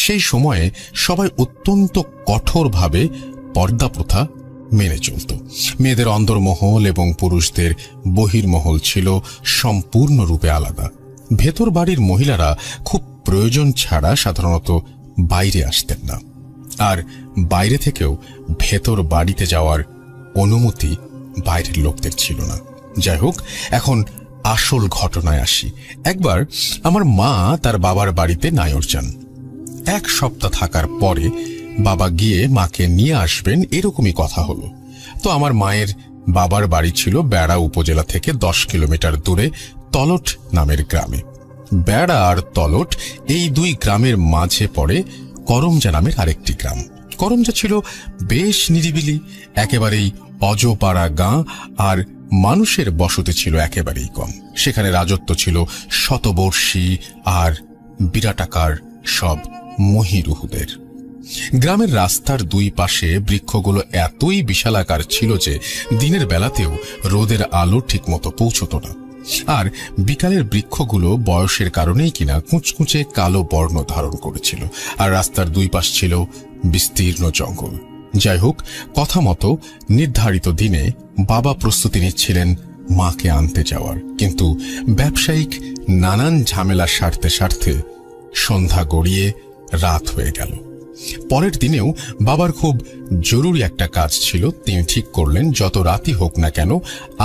সেই সময়ে সবাই অত্যন্ত কঠোরভাবে পর্দা প্রথা মেনে চলত। মেয়েদের অন্দরমহল এবং পুরুষদের বহির্মহল ছিল সম্পূর্ণরূপে আলাদা। ভেতর বাড়ির মহিলারা খুব প্রয়োজন ছাড়া সাধারণত বাইরে আসতেন না, আর বাইরে থেকেও ভেতর বাড়িতে যাওয়ার অনুমতি বাইরের লোকদের ছিল না। যাই হোক, এখন আসল ঘটনায় আসি। একবার আমার মা তার বাবার বাড়িতে নায়র যান। 1 সপ্তাহ থাকার পরে বাবা গিয়ে মাকে নিয়ে আসবেন এরকমই কথা হলো। তো আমার মায়ের বাবার বাড়ি ছিল বেড়া উপজেলা থেকে 10 কিলোমিটার দূরে তলট নামের গ্রামে। বেড়া আর তলট এই 2 গ্রামের মাঝে পড়ে করমজা নামের আরেকটি গ্রাম। করমজা ছিল বেশ নিরিবিলি, একেবারেই অজপাড়া গাঁ, আর মানুষের বসতি ছিল একেবারেই কম। সেখানে রাজত্ব ছিল শতবর্ষী আর বিরাটাকার সব মহিরুহুদের। গ্রামের রাস্তার 2 পাশে বৃক্ষগুলো এতই বিশালাকার ছিল যে দিনের বেলাতেও রোদের আলো ঠিকমতো পৌঁছত না, আর বিকালের বৃক্ষগুলো বয়সের কারণেই কিনা কুঁচকুঁচে কালো বর্ণ ধারণ করেছিল, আর রাস্তার 2 পাশ ছিল বিস্তীর্ণ জঙ্গল। যাই হোক, কথা মতো নির্ধারিত দিনে বাবা প্রস্তুতি নিচ্ছিলেন মাকে আনতে যাওয়ার, কিন্তু ব্যবসায়িক নানান ঝামেলা সারতে সারতে সন্ধ্যা গড়িয়ে রাত হয়ে গেল। পরের দিনেও বাবার খুব জরুরি একটা কাজ ছিল। তিনি ঠিক করলেন যত রাতই হোক না কেন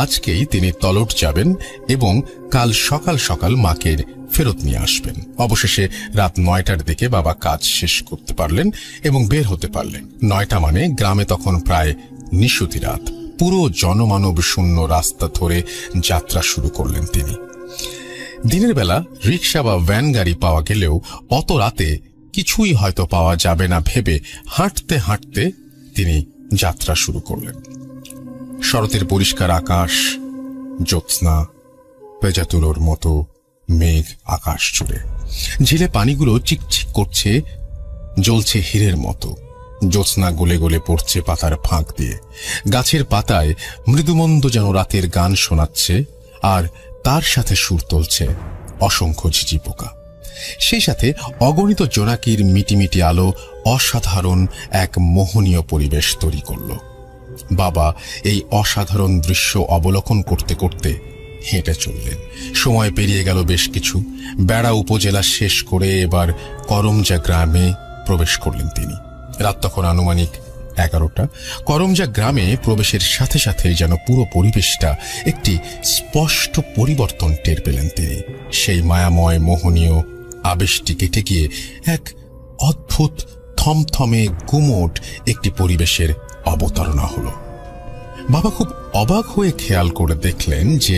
আজকেই তিনি তলট যাবেন এবং কাল সকাল সকাল মাকে ফেরত নিয়ে আসবেন। অবশেষে রাত 9টার দিকে বাবা কাজ শেষ করতে পারলেন এবং বের হতে পারলেন। 9টা মানে গ্রামে তখন প্রায় নিশুতি রাত। পুরো জনমানব শূন্য রাস্তা ধরে যাত্রা শুরু করলেন তিনি। দিনের বেলা রিক্সা বা ভ্যান গাড়ি পাওয়া গেলেও অত রাতে কিছুই হয়তো পাওয়া যাবে না ভেবে হাঁটতে হাঁটতে তিনি যাত্রা শুরু করলেন। শরতের পরিষ্কার আকাশ, জ্যোৎস্না, পেজাতুলোর মতো মেঘ আকাশ জুড়ে। ঝিলে পানিগুলো চিকচিক করছে, জ্বলছে হীরের মতো। জ্যোৎস্না গলে গলে পড়ছে পাতার ফাঁক দিয়ে। গাছের পাতায় মৃদুমন্দ যেন রাতের গান শোনাচ্ছে, আর তার সাথে সুর তুলছে অসংখ্য ঝিঝি পোকা। সেই সাথে অগণিত জোনাকির মিটিমিটি আলো অসাধারণ এক মোহনীয় পরিবেশ তৈরি করল। বাবা এই অসাধারণ দৃশ্য অবলোকন করতে করতে হেঁটে চললেন। সময় পেরিয়ে গেল বেশ কিছু। বেড়া উপজেলা শেষ করে এবার করমজা গ্রামে প্রবেশ করলেন তিনি। রাত তখন আনুমানিক 11টা। করমজা গ্রামে প্রবেশের সাথে সাথে যেন পুরো পরিবেশটা একটি স্পষ্ট পরিবর্তন টের পেলেন তিনি। সেই মায়াময় মোহনীয় আবেশটি কেটে গিয়ে এক অদ্ভুত থমথমে গুমোট একটি পরিবেশের অবতারণা হলো। বাবা খুব অবাক হয়ে খেয়াল করে দেখলেন যে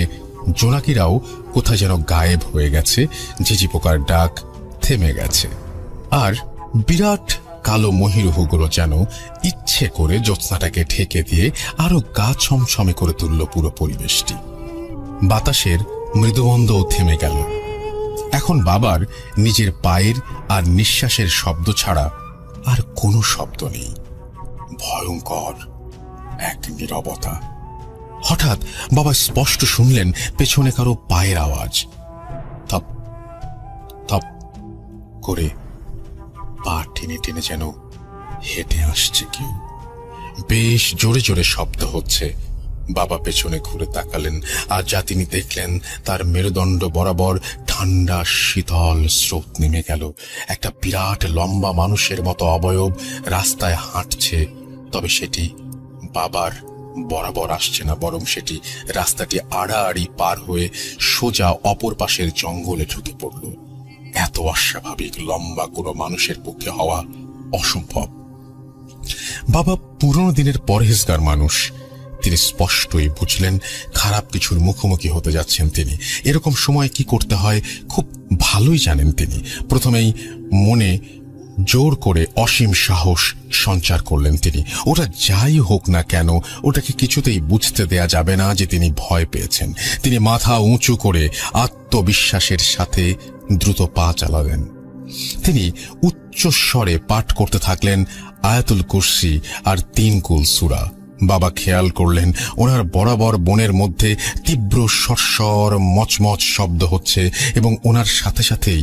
জোনাকিরাও কোথায় যেন গায়েব হয়ে গেছে, ঝিঝি পোকার ডাক থেমে গেছে, আর বিরাট কালো মহিরুহগুলো যেন ইচ্ছে করে জ্যোৎস্নাটাকে ঢেকে দিয়ে আরো গা ছমছমে করে তুলল পুরো পরিবেশটি। বাতাসের মৃদুমন্দও থেমে গেল। এখন বাবার নিজের পায়ের আর নিঃশ্বাসের শব্দ ছাড়া আর কোনো শব্দ নেই। ভয়ঙ্কর এক নীরবতা। হঠাৎ বাবা স্পষ্ট শুনলেন পেছনে কারো পায়ের আওয়াজ। থপ থপ করে পা টেনে টেনে যেন হেঁটে আসছে কেউ। বেশ জোরে জোরে শব্দ হচ্ছে। বাবা পেছনে ঘুরে তাকালেন, আর যা তিনি দেখলেন তার মেরুদণ্ড বরাবর ঠান্ডা শীতল স্রোত নেমে গেল। একটা বিরাট লম্বা মানুষের মতো অবয়ব রাস্তায় হাঁটছে, তবে সেটি বাবার বরাবর আসছে না, বরং সেটি রাস্তাটি আড়াআড়ি পার হয়ে সোজা অপর পাশের জঙ্গলে ঢুকে পড়ল। এত অস্বাভাবিক লম্বা কোনো মানুষের পক্ষে হওয়া অসম্ভব। বাবা পুরনো দিনের পরহেজগার মানুষ। তিনি স্পষ্টই বুঝলেন খারাপ কিছুর মুখোমুখি হতে যাচ্ছেন তিনি। এরকম সময় কি করতে হয় খুব ভালোই জানেন তিনি। প্রথমেই মনে জোর করে অসীম সাহস সঞ্চার করলেন তিনি। ওটা যাই হোক না কেন, ওটাকে কিছুতেই বুঝতে দেয়া যাবে না যে তিনি ভয় পেয়েছেন। তিনি মাথা উঁচু করে আত্মবিশ্বাসের সাথে দ্রুত পা চালালেন। তিনি উচ্চস্বরে পাঠ করতে থাকলেন আয়াতুল কুরসি আর 3 কুল সূরা। বাবা খেয়াল করলেন ওনার বরাবর বনের মধ্যে তীব্র সরসর মচমচ শব্দ হচ্ছে এবং ওনার সাথে সাথেই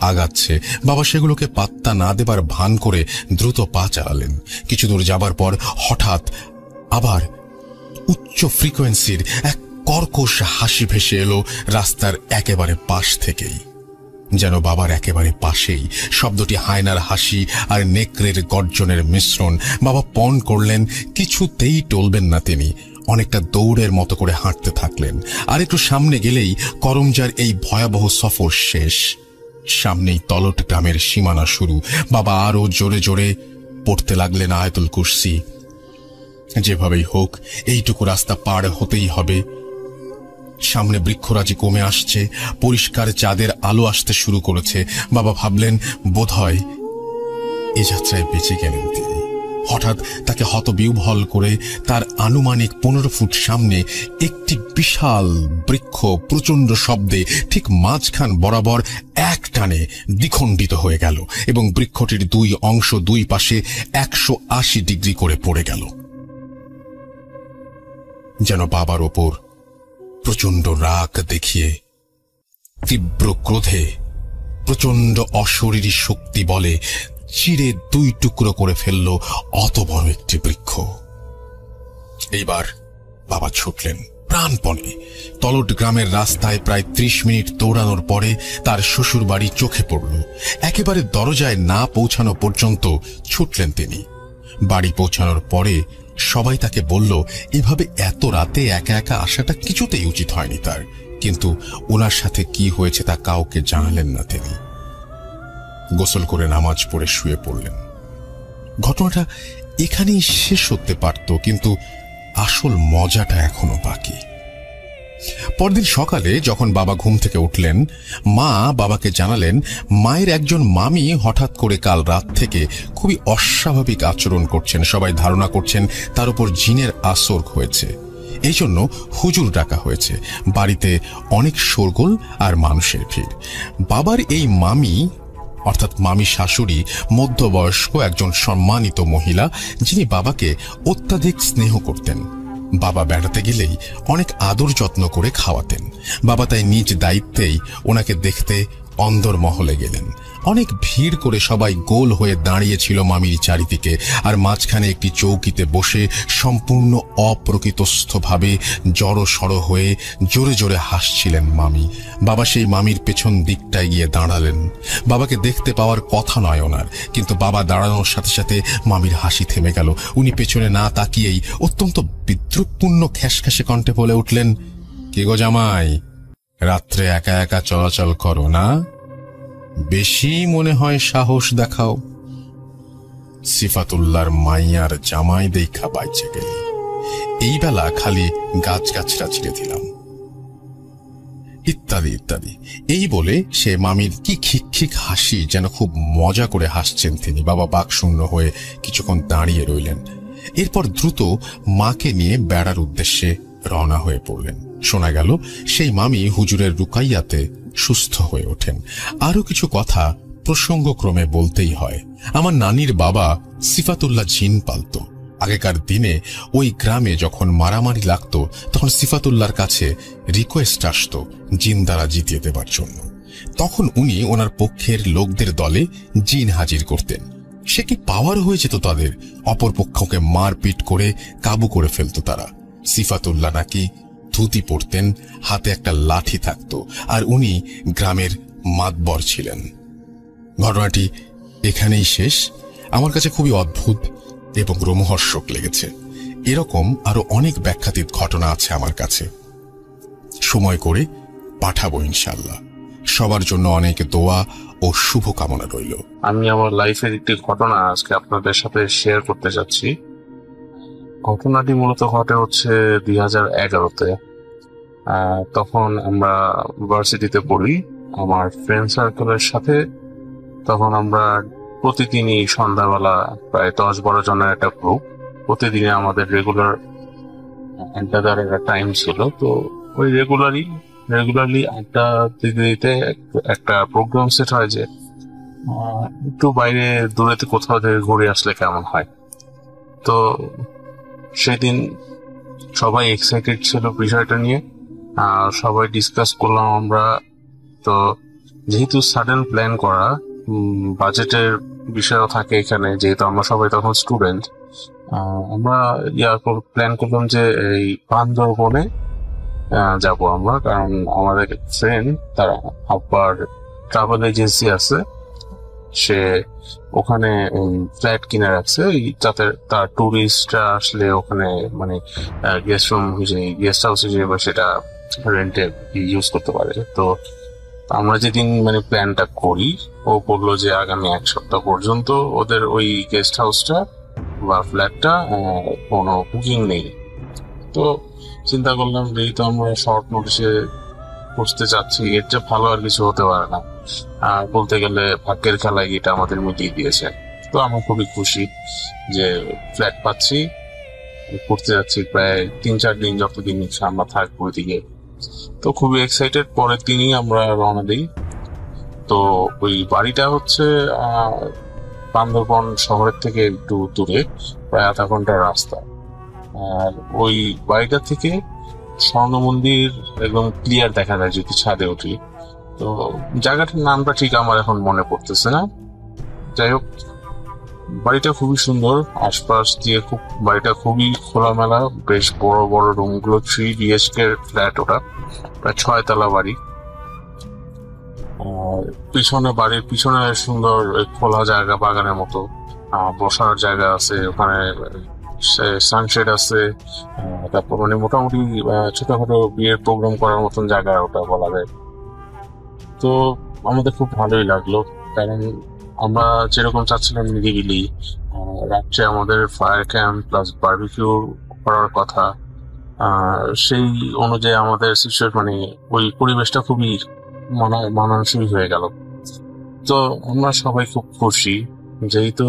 আগাচ্ছে। বাবা সেগুলোকে পাত্তা না দেবার ভান করে দ্রুত পা চালালেন। কিছু দূর যাবার পর হঠাৎ আবার উচ্চ ফ্রিকোয়েন্সির এক কর্কশ হাসি ভেসে এলো রাস্তার একেবারে পাশ থেকেই, যেন বাবার একেবারে পাশেই। শব্দটি হায়নার হাসি আর নেকড়ের গর্জনের মিশ্রণ। বাবা পণ করলেন, কিছুতেই টলবেন না তিনি। অনেকটা দৌড়ের মতো করে হাঁটতে থাকলেন। আর একটু সামনে গেলেই করমজার এই ভয়াবহ সফর শেষ। সামনেই তলট গ্রামের সীমানা শুরু। বাবা আরো জোরে জোরে পড়তে লাগলেন আয়াতুল কুরসি। যেভাবেই হোক এইটুকু রাস্তা পার হতেই হবে। সামনে বৃক্ষরাজি কমে আসছে, পরিষ্কার চাঁদের আলো আসতে শুরু করেছে। বাবা ভাবলেন, বোধহয় এ যাত্রায় বেঁচে গেলেন তিনি। হঠাৎ তাকে হতবিহ্বল করে তার আনুমানিক 15 ফুট সামনে একটি বিশাল বৃক্ষ প্রচন্ড শব্দে ঠিক মাঝখান বরাবর এক টানে দ্বিখণ্ডিত হয়ে গেল এবং বৃক্ষটির দুই অংশ দুই পাশে 180 ডিগ্রি করে পড়ে গেল। যেন বাবার ওপর প্রচন্ড রাগ দেখিয়ে, তীব্র ক্রোধে, প্রচন্ড অশরীরী শক্তি বলে চিরে 2 টুকরো করে ফেলল অত বড় একটি বৃক্ষ। এইবার বাবা ছুটলেন প্রাণপণে। তলট গ্রামের রাস্তায় প্রায় 30 মিনিট দৌড়ানোর পরে তার শ্বশুর বাড়ি চোখে পড়ল। একেবারে দরজায় না পৌঁছানো পর্যন্ত ছুটলেন তিনি। বাড়ি পৌঁছানোর পরে সবাই তাকে বলল, এভাবে এত রাতে একা একা আসাটা কিছুতেই উচিত হয়নি তার। কিন্তু ওনার সাথে কি হয়েছে তা কাউকে জানালেন না তিনি। গোসল করে নামাজ পড়ে শুয়ে পড়লেন। ঘটনাটা এখানেই শেষ হতে পারত, কিন্তু আসল মজাটা এখনো বাকি। পরদিন সকালে যখন বাবা ঘুম থেকে উঠলেন, মা বাবাকে জানালেন মায়ের একজন মামি হঠাৎ করে কাল রাত থেকে খুবই অস্বাভাবিক আচরণ করছেন। সবাই ধারণা করছেন তার উপর জিনের আসর হয়েছে। এই জন্য হুজুর ডাকা হয়েছে। বাড়িতে অনেক শোরগোল আর মানুষের ভিড়। বাবার এই মামি অর্থাৎ মামি শাশুড়ি মধ্যবয়স্ক একজন সম্মানিত মহিলা, যিনি বাবাকে অত্যাধিক স্নেহ করতেন। বাবা বেড়াতে গেলেই অনেক আদর যত্ন করে খাওয়াতেন। বাবা তাই নিজ দায়িত্বেই ওনাকে দেখতে অন্দরমহলে গেলেন। অনেক ভিড় করে সবাই গোল হয়ে দাঁড়িয়েছিল মামির চারিদিকে, আর মাঝখানে একটি চৌকিতে বসে সম্পূর্ণ অপ্রকৃতস্থভাবে জড়সড় হয়ে জোরে জোরে হাসছিলেন মামি। বাবা সেই মামির পেছন দিকটায় গিয়ে দাঁড়ালেন। বাবাকে দেখতে পাওয়ার কথা নয় ওনার, কিন্তু বাবা দাঁড়ানোর সাথে সাথে মামির হাসি থেমে গেল। উনি পেছনে না তাকিয়েই অত্যন্ত বিদ্রুপপূর্ণ খ্যাসখ্যাসে কণ্ঠে বলে উঠলেন, কে গো জামাই, রাত্রে একা একা চলাচল করো না? বেশি মনে হয় সাহস দেখাও। সিফাতুল্লাহর মাইয়ার জামাই দেখা বাইচে গেলি, এই বেলা খালি গাছগাছরা ছিঁড়ে দিলাম, ইত্যাদি ইত্যাদি। এই বলে সে মামির কি খিকখিক হাসি, যেন খুব মজা করে হাসছেন তিনি। বাবা বাকশূন্য হয়ে কিছুক্ষণ দাঁড়িয়ে রইলেন। এরপর দ্রুত মাকে নিয়ে বেড়ার উদ্দেশ্যে রওনা হয়ে পড়লেন। শোনা গেল সেই মামি হুজুরের রুকাইয়াতে সুস্থ হয়ে ওঠেন। আরো কিছু কথা প্রসঙ্গক্রমে বলতেই হয়। আমার নানির বাবা সিফাতুল্লাহ জিন পালত। আগেকার দিনে ওই গ্রামে যখন মারামারি লাগতো, তখন সিফাতুল্লাহর কাছে রিকোয়েস্ট আসতো জিন দ্বারা জিতিয়ে দেবার জন্য। তখন উনি ওনার পক্ষের লোকদের দলে জিন হাজির করতেন। সে কি পাওয়ার হয়ে যেত তাদের, অপর পক্ষকে মারপিট করে কাবু করে ফেলত তারা। সিফাতুল্লাহ নাকি ধুতি পরতেন, হাতে একটা লাঠি থাকত, আর উনি গ্রামের মাতবর ছিলেন। ঘটনাটি এখানেই শেষ। আমার কাছে খুবই অদ্ভুত এবং রোমহর্ষক লেগেছে। এরকম আরো অনেক ব্যাখ্যাতীত ঘটনা আছে আমার কাছে, সময় করে পাঠাবো ইনশাল্লাহ। সবার জন্য অনেক দোয়া ও শুভকামনা রইল। আমি আমার লাইফের একটি ঘটনা আজকে আপনাদের সাথে শেয়ার করতে যাচ্ছি। ঘটনাটি মূলত ঘটে হচ্ছে 2011-তে। তখন আমরা ইউনিভার্সিটিতে পড়ি আমার ফ্রেন্ড সার্কেলের সাথে। তখন আমরা প্রতিদিনই সন্ধ্যাবেলা প্রায় 10-12 জনের একটা গ্রুপ, প্রতিদিনই আমাদের রেগুলার আড্ডা দেওয়ার একটা টাইম ছিল। তো ওই রেগুলারলি আড্ডা দিতে দিতে একটা প্রোগ্রাম সেট হয় যে একটু বাইরে দূরেতে কোথাও থেকে ঘুরে আসলে কেমন হয়। তো সেদিন সবাই এক্সাইটেড ছিল বিষয়টা নিয়ে, সবাই ডিসকাস করলাম আমরা। তো যেহেতু সাডেন প্ল্যান করা, বাজেটের বিষয়ও থাকে এখানে, যেহেতু আমরা সবাই তখন স্টুডেন্ট, আমরা প্ল্যান করলাম যে এই বান্দরবনে যাব আমরা। কারণ আমাদের ফ্রেন্ড, তার আব্বার ট্রাভেল এজেন্সি আছে, সে ওখানে ফ্ল্যাট কিনে রাখছে, যাতে তার টুরিস্টরা আসলে ওখানে মানে গেস্ট রুম হিসেবে, গেস্ট হাউস হিসেবে সেটা রেন্টে ইউজ করতে পারে। তো আমরা যেদিন মানে প্ল্যানটা করি, ও বললো যে আগামী 1 সপ্তাহ পর্যন্ত ওদের ওই গেস্ট হাউসটা বা ফ্ল্যাটটা কোনো বুকিং নেই। তো চিন্তা করলাম, যেহেতু আমরা শর্ট নোটিসে বসতে চাচ্ছি, এর চেয়ে ভালো আর কিছু হতে পারে না। আর বলতে গেলে ভাগ্যের খেলায় এটা আমাদের মিটিয়ে দিয়েছে। তো আমরা খুবই খুশি যে ফ্ল্যাট পাচ্ছি, করতে যাচ্ছি প্রায় 3-4 দিন, যতদিন আমরা থাকবো ওইদিকে। তো খুবই এক্সাইটেড। পরের দিনই আমরা রওনা দিই। তো ওই বাড়িটা হচ্ছে বান্দরবন শহরের থেকে একটু দূরে, প্রায় আধা ঘন্টার রাস্তা। আর ওই বাড়িটা থেকে স্বর্ণ মন্দির একদম ক্লিয়ার দেখা যায় যদি ছাদে উঠি। তো জায়গাটার নামটা ঠিক আমার এখন মনে পড়তেছে না। যাই হোক, বাড়িটা খুবই সুন্দর, আশপাশ দিয়ে বাড়িটা খুবই খোলামেলা, বেশ বড় বড় রুম গুলো, 3 BHK ফ্ল্যাট, ওটা প্রায় 6 তলা বাড়ি। পিছনে, বাড়ির পিছনে সুন্দর খোলা জায়গা, বাগানের মতো বসার জায়গা আছে ওখানে, সানশেড আছে। তারপর মানে মোটামুটি ছোটখাটো বিয়ের প্রোগ্রাম করার মতন জায়গা ওটা বলা যায়। তো আমাদের খুব ভালোই লাগলো, কারণ আমরা যেরকম চাচ্ছিলাম নিরিবিলি, রাত্রে আমাদের ফায়ার ক্যাম্প প্লাস বারবিকিউ করার কথা, সেই অনুযায়ী আমাদের মানে ওই পরিবেশটা খুবই মানানসই হয়ে গেল। তো আমরা সবাই খুব খুশি, যেহেতু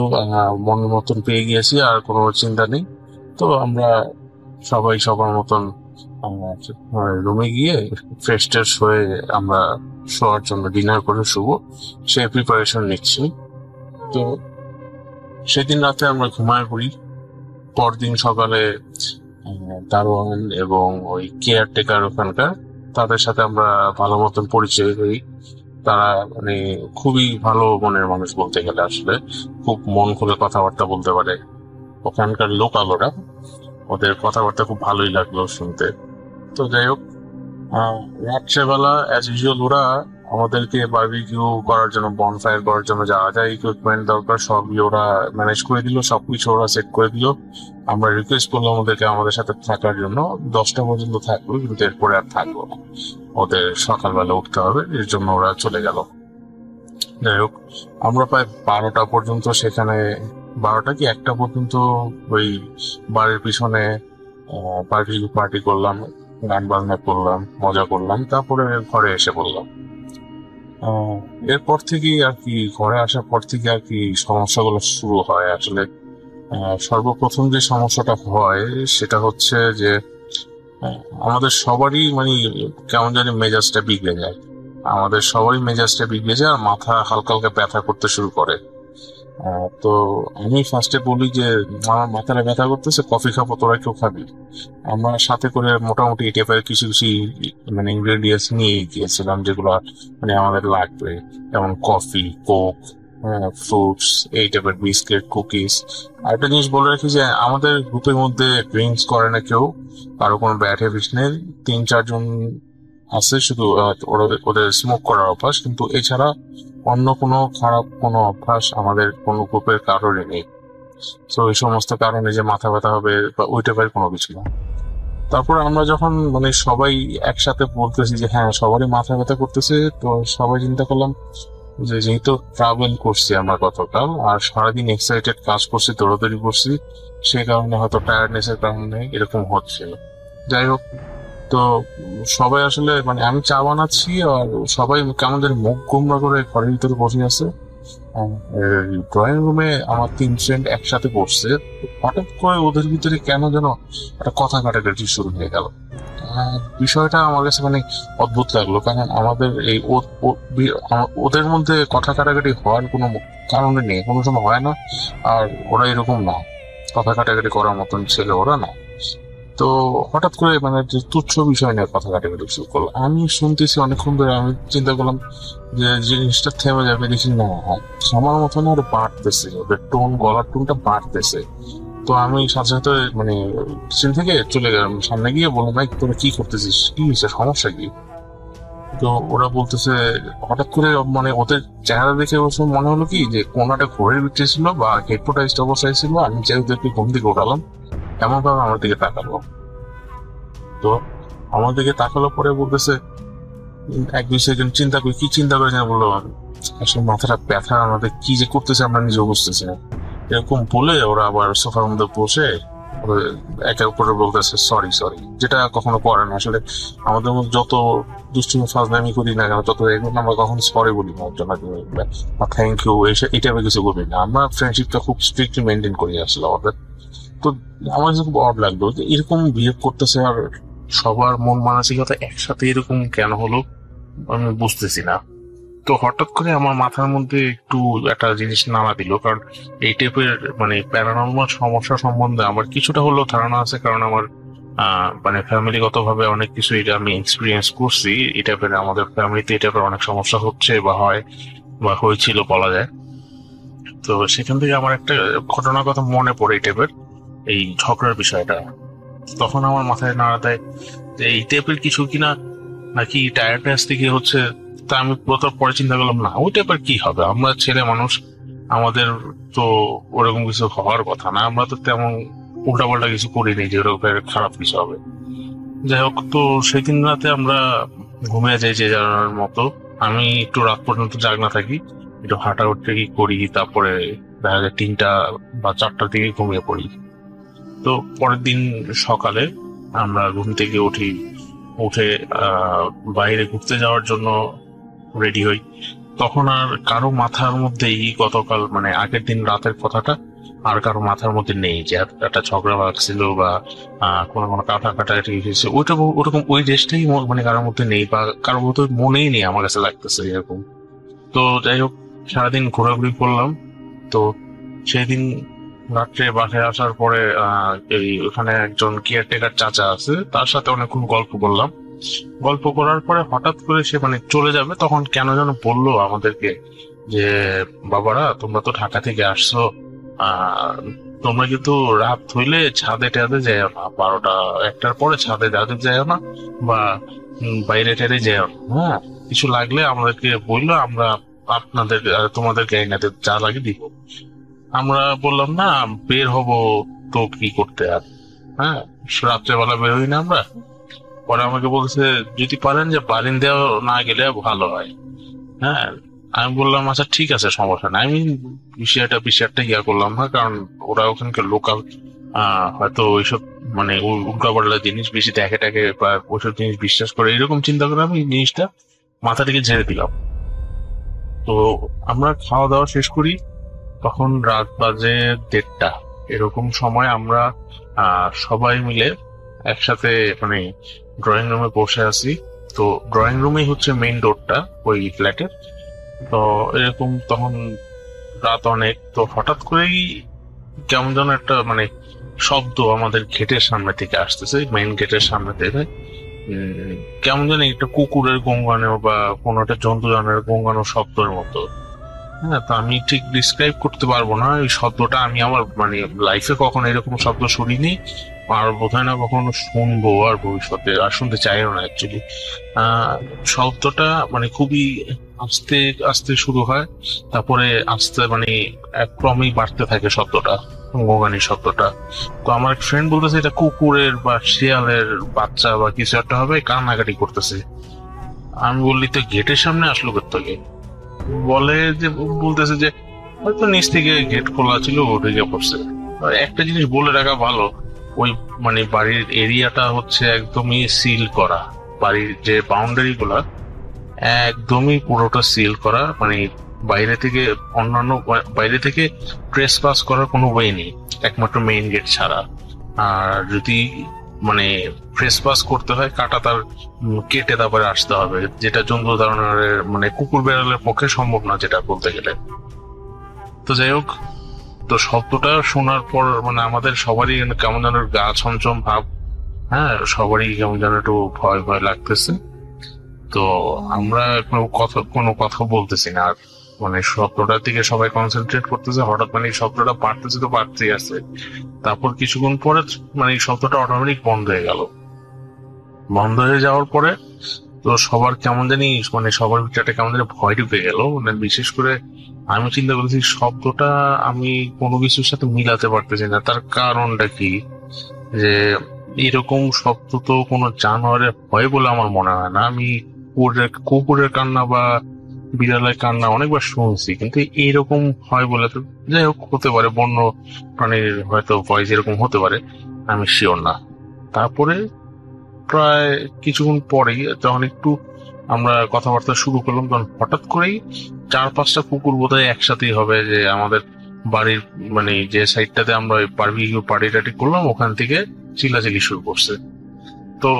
মনের মতন পেয়ে গিয়েছি, আর কোনো চিন্তা নেই। তো আমরা সবাই সবার মতন রুমে গিয়ে ফ্রেশ ট্রেশ হয়ে আমরা শোয়ার জন্য, ডিনার করে শুবো, সে প্রিপারেশন নিচ্ছি। তো সেদিন রাতে আমরা ঘুমায় পড়ি। পরদিন সকালে দারোয়ান এবং ওই কেয়ারটেকার ওখানকার, তাদের সাথে আমরা ভালো মতন পরিচয় হই। তারা মানে খুবই ভালো মনের মানুষ, বলতে গেলে আসলে খুব মন খুলে কথাবার্তা বলতে পারে। ওখানকার লোকাল ওরা, ওদের কথাবার্তা খুব ভালোই লাগলো শুনতে। তো যাই হোক, রাত্রেবেলা অ্যাজ ইউজুয়াল ওরা আমাদেরকে বারবিকিউ করার জন্য, বনফায়ার করার জন্য যা যা ইকুইপমেন্ট দরকার সবই ওরা ম্যানেজ করে দিল, সবকিছু ওরা সেট করে দিল। আমরা রিকোয়েস্ট করলাম ওদেরকে আমাদের সাথে থাকার জন্য, 10টা পর্যন্ত থাকবো, কিন্তু এরপরে আর থাকবো না, ওদের সকালবেলা উঠতে হবে, এর জন্য ওরা চলে গেল। যাই হোক, আমরা প্রায় 12টা পর্যন্ত সেখানে, 12টা কি 1টা পর্যন্ত ওই বাড়ির পিছনে পার্টি করলাম, গান বাজনা করলাম, মজা করলাম, তারপরে ঘরে এসে পড়লাম। এরপর থেকেই আর কি, ঘরে আসার পর থেকে আর কি সমস্যাগুলো শুরু হয় আসলে। সর্বপ্রথম যে সমস্যাটা হয় সেটা হচ্ছে যে আমাদের সবারই মানে কেমন জানি মেজাজটা বিগড়ে যায়, আমাদের সবারই মেজাজটা বিগড়ে যায়, আর মাথা হালকা হালকা ব্যথা করতে শুরু করে। তো আমি ফার্স্টে বলি যে আমার মাথাটা ব্যথা করতেছে, কফি খাবো, তোরা কেউ খাবি? আমরা সাথে করে মোটামুটি এই টাইপের কিছু কিছু মানে ইনগ্রেডিয়েন্টস নিয়ে গিয়েছিলাম, যেগুলো মানে আমাদের লাগবে, যেমন কফি, কোক, ফ্রুটস, এই টাইপের বিস্কিট, কুকিজ। আর একটা জিনিস বলে রাখি যে আমাদের গ্রুপের মধ্যে ড্রিঙ্কস করে না কেউ, কারো কোনো ব্যাড হ্যাবিট নেই। 3-4 জন আছে শুধু ওদের স্মোক করার অভ্যাস, কিন্তু এছাড়া অন্য কোনো খারাপ কোনো অভ্যাস আমাদের কোনো গ্রুপের কারোরই নেই। তো এই সমস্ত কারণে যে মাথা ব্যথা হবে বা ওই টাইপের কোনো কিছু না। তারপর আমরা যখন মানে সবাই একসাথে বলতেছি যে হ্যাঁ সবারই মাথা ব্যথা করতেছে, তো সবাই চিন্তা করলাম যে যেহেতু ট্রাভেল করছি আমরা গতকাল, আর সারাদিন এক্সাইটেড কাজ করছি, দৌড়াদৌড়ি করছি, সেই কারণে হয়তো টায়ার্ডনেস এর কারণে এরকম হচ্ছিল। যাই হোক, তো সবাই আসলে মানে আমি চা বানাচ্ছি, আর সবাই কেমন যেন মুখ গোমরা করে ঘরের ভিতরে বসে আছে। ড্রয়িং রুমে আমার 3 ফ্রেন্ড একসাথে বসছে, হঠাৎ করে ওদের ভিতরে কেন যেন একটা কথা কাটাকাটি শুরু হয়ে গেল। বিষয়টা আমার কাছে মানে অদ্ভুত লাগলো, কারণ আমাদের এই ওদের মধ্যে কথা কাটাকাটি হওয়ার কোনো কারণে নেই, কোনো সময় হয় না, আর ওরা এরকম না, কথা কাটাকাটি করার মতন ছেলে ওরা না। তো হঠাৎ করে মানে যে তুচ্ছ বিষয় নিয়ে কথা কাটাকাটি শুরু করলো। আমি শুনতেছি অনেকক্ষণ ধরে, আমি চিন্তা করলাম যে জিনিসটা থেমে যাবে, দেখি না আমার মতন আরো বাড়তেছে, ওদের গলার টোনটা বাড়তেছে। তো আমি সাথে সাথে মানে কিচেন থেকে চলে গেলাম, সামনে গিয়ে বললাম, ভাই তোরা কি করতেছিস, কি হয়েছে, সমস্যা কি? তো ওরা বলতেছে, হঠাৎ করে মানে ওদের চেহারা দেখে অবশ্য মনে হলো কি যে কোন একটা ঘোরের ভিতরে ছিল বা হেডফোটাইজড অবস্থায় ছিল। আমি যে ওদেরকে ঘুম থেকে উঠালাম, এমন ভাবে আমার দিকে তাকালো। তো আমার দিকে তাকালো পরে বলতেছে, এক দুই সেকেন্ড চিন্তা করি, কি চিন্তা করে যেন বললো, আসলে মাথাটা ব্যথা, আমাদের কি যে করতেছে আমরা নিজেও বুঝতেছি না। এরকম বলে ওরা আবার সোফার মধ্যে বসে একের উপরে বলতেছে সরি সরি, যেটা কখনো করে না আসলে। আমাদের মধ্যে যত দুষ্টুমি ফাজলামি করি না কেন, যত এগুলো আমরা কখনো সরি বলি না একজন বা থ্যাংক ইউ এটা আমি কিছু করি না। আমরা ফ্রেন্ডশিপটা খুব স্ট্রিক্টলি মেনটেন করি আসলে আমাদের। তো আমার কাছে খুব অড লাগলো যে এরকম বিহেভ করতেছে, আর সবার মন মানসিকতা একসাথে এরকম কেন হলো আমি বুঝতেছি না। তো হঠাৎ করে আমার মাথার মধ্যে একটু একটা জিনিস নাড়া দিল, কারণ এই টাইপের মানে প্যারানর্মাল সমস্যা সম্বন্ধে আমার কিছুটা হলেও ধারণা আছে, কারণ আমার মানে ফ্যামিলিগত ভাবে অনেক কিছু এটা আমি এক্সপিরিয়েন্স করছি। এই টাইপের আমাদের ফ্যামিলিতে এই টাইপের অনেক সমস্যা হচ্ছে বা হয় বা হয়েছিল বলা যায়। তো সেখান থেকে আমার একটা ঘটনার কথা মনে পড়ে, এই টাইপের এই ঝগড়ার বিষয়টা। তখন আমার মাথায় নাড়া দেয় যে এই টাইপের কিছু কিনা নাকি টায়ার্ডনেস থেকে হচ্ছে। তা আমি পরে চিন্তা করলাম, না ওই টাইপের কি হবে, আমরা ছেলে মানুষ, আমাদের তো ওরকম কিছু হওয়ার কথা না, আমরা তো তেমন উল্টাপাল্টা কিছু করিনি যে ওরকম খারাপ কিছু হবে। যাই হোক, তো সেদিন রাতে আমরা ঘুমিয়ে যাই যে যার মতো। আমি একটু রাত পর্যন্ত জাগনা থাকি, একটু হাঁটাহুটি করি, তারপরে দেখা যায় 3টা বা 4টার দিকে ঘুমিয়ে পড়ি। তো পরের দিন সকালে আমরা ঘুম থেকে উঠে বাইরে ঘুরতে যাওয়ার জন্য রেডি হই। তখন আর কারো মাথার মধ্যেই গতকাল মানে আগের দিন রাতের কথাটা আর কারো মাথার মধ্যে নেই যে একটা ঝগড়া লাগছিল বা কোনো কাটাকাটি হয়েছে, ওইটা ওরকম ওই দেশটাই মানে কারোর মধ্যে নেই বা কারোর মধ্যে মনেই নেই আমার কাছে লাগতেছে এরকম। তো যাই হোক, সারাদিন ঘোরাঘুরি করলাম। তো সেদিন রাত্রে বাসায় আসার পরে এই ওখানে একজন কেয়ারটেকার চাচা আছে, তার সাথে অনেকক্ষণ গল্প করলাম। গল্প করার পরে হঠাৎ করে সে মানে চলে যাবে, তখন কেন যেন বললো আমাদেরকে যে বাবারা তোমরা তো ঢাকা থেকে আসছো, তোমরা কিন্তু রাত হইলে ছাদে টাদে যাও না, 12টা 1টার পরে ছাদে টাদে যাও না বা বাইরে টাইরে যাও না। হ্যাঁ, কিছু লাগলে আমাদেরকে বললো, আমরা আপনাদের তোমাদেরকে এনাদের যা লাগে দিব। আমরা বললাম না বের হব তো কি করতে আর, হ্যাঁ রাত্রেবেলা বের হই না আমরা। পরে আমাকে বলছে যদি পারেন যে বারিন্দাও না গেলে ভালো হয়। হ্যাঁ, আমি বললাম আচ্ছা ঠিক আছে, সমস্যা নাই। আমি বিষয়টা ইয়া করলাম না, কারণ ওরা ওখানকার লোকাল হয়তো ওইসব মানে উল্টাপাল্টা জিনিস বেশি দেখে টাকে বা ওইসব জিনিস বিশ্বাস করে, এরকম চিন্তা করে আমি জিনিসটা মাথা থেকে ঝেড়ে দিলাম। তো আমরা খাওয়া দাওয়া শেষ করি, তখন রাত বাজে 1:30 এরকম সময় আমরা সবাই মিলে একসাথে মানে ড্রয়িং রুমে বসে আছি। তো ড্রয়িং রুমেই হচ্ছে মেইন ডোরটা ওই ফ্ল্যাটের। তো এরকম তখন রাত অনেক, তো হঠাৎ করেই কেমন যেন একটা মানে শব্দ আমাদের গেটের সামনে থেকে আসতেছে, মেইন গেটের সামনে থেকে। কেমন জানি একটা কুকুরের গঙ্গানো বা কোনো একটা জন্তু জানোয়ারের গঙ্গানো শব্দের মতো। হ্যাঁ, তো আমি ঠিক ডিসক্রাইব করতে পারবো না এই শব্দটা, আমি আমার মানে লাইফে কখনো এরকম শব্দ শুনিনি আর বোধহয় না কখনো শুনবো আর ভবিষ্যতে, আর শুনতে চাইও না অ্যাকচুয়ালি। শব্দটা মানে খুবই আস্তে আস্তে শুরু হয়, তারপরে আস্তে মানে ক্রমেই বাড়তে থাকে শব্দটা, গোগানির শব্দটা। তো আমার এক ফ্রেন্ড বলতেছে এটা কুকুরের বা শিয়ালের বাচ্চা বা কিছু একটা হবে, কান্নাকাটি করতেছে। আমি বললি তো গেটের সামনে আসলো কোত্থেকে? বলে যে বলতেছে যে হয়তো নিচ থেকে গেট খোলা ছিল, ঢুকে পড়ছে। একটা জিনিস বলে রাখা ভালো, ওই মানে বাড়ির এরিয়াটা হচ্ছে একদমই সিল করা, বাড়ির যে বাউন্ডারি গুলা একদমই পুরোটা সিল করা, মানে বাইরে থেকে ট্রেস পাস করার কোনো ওয়ে নেই একমাত্র মেইন গেট ছাড়া। আর যদি মানে ট্রেস পাস করতে হয় কাটা তার কেটে তারপরে আসতে হবে, যেটা জন্তু ধরনের মানে কুকুর বেড়ালের পক্ষে সম্ভব না, যেটা বলতে গেলে। তো যাই হোক, তো শব্দটা শোনার পর মানে আমাদের সবারই কেমন যেন গা ছমছম ভাব হ্যাঁ, সবারই কেমন যেন একটু ভয় ভয় লাগতেছে। তো আমরা কোনো কথা বলতেছি না আর, মানে শব্দটার দিকে সবাই কনসেন্ট্রেট করতেছে। হঠাৎ মানে শব্দটা বাড়তেছে তো বাড়তেই আছে। তারপর কিছুক্ষণ পরে মানে শব্দটা অটোমেটিক বন্ধ হয়ে গেল। বন্ধ হয়ে যাওয়ার পরে তো সবার কেমন জানি মানে সবার ভিতরে কেমন জানি ভয় ঢুকে গেল। মানে বিশেষ করে আমি চিন্তা করতেছি শব্দটা আমি কোনো কিছুর সাথে মিলাতে পারতেছি না, তার কারণটা কি? যে এরকম শব্দ তো কোনো জানোয়ারের হয় বলে আমার মনে হয় না। আমি কুকুরের কান্না বা বিড়ালের কান্না অনেকবার শুনছি, কিন্তু এইরকম হয় বলে তো, যাই হোক হতে পারে বন্য প্রাণীর হয়তো ভয়েস এরকম হতে পারে, আমি শিওর না। তারপরে প্রায় কিছুক্ষণ পরেই যখন একটু আমরা কথাবার্তা শুরু করলাম, তখন হঠাৎ করেই 4-5টা কুকুর বোধহয় একসাথেই হবে, যে আমাদের বাড়ির মানে যে সাইডটাতে আমরা বারবিকিউ পার্টি টাটি করলাম ওখান থেকে চিল্লাচিল্লি শুরু করছে। তো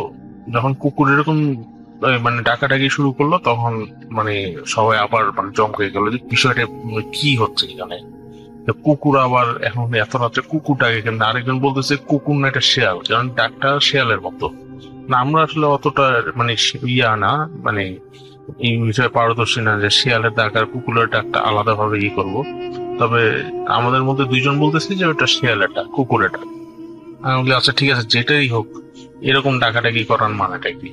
যখন কুকুর এরকম মানে ডাকাডাকি শুরু করলো, তখন মানে সবাই আবার মানে চমকে গেল যে বিষয়টা কি হচ্ছে এখানে। তো কুকুর আবার এখন এত রাত্রে কুকুর ডাকে কেন? আরেকজন বলতেছে কুকুর না, এটা শেয়াল, কারণ ডাকটা শেয়ালের মতো। না, আমরা আসলে অতটা মানে না, মানে এই বিষয়ে পারদর্শী না যে শিয়ালের ডাক আর কুকুরের ডাকটা আলাদা ভাবে করবো। তবে আমাদের মধ্যে 2জন বলতেছে যে ওটা শিয়ালের ডাক, কুকুরের ডাক। আমি বলি আচ্ছা ঠিক আছে, যেটাই হোক এরকম ডাকাডাকি করার মানেটা কি?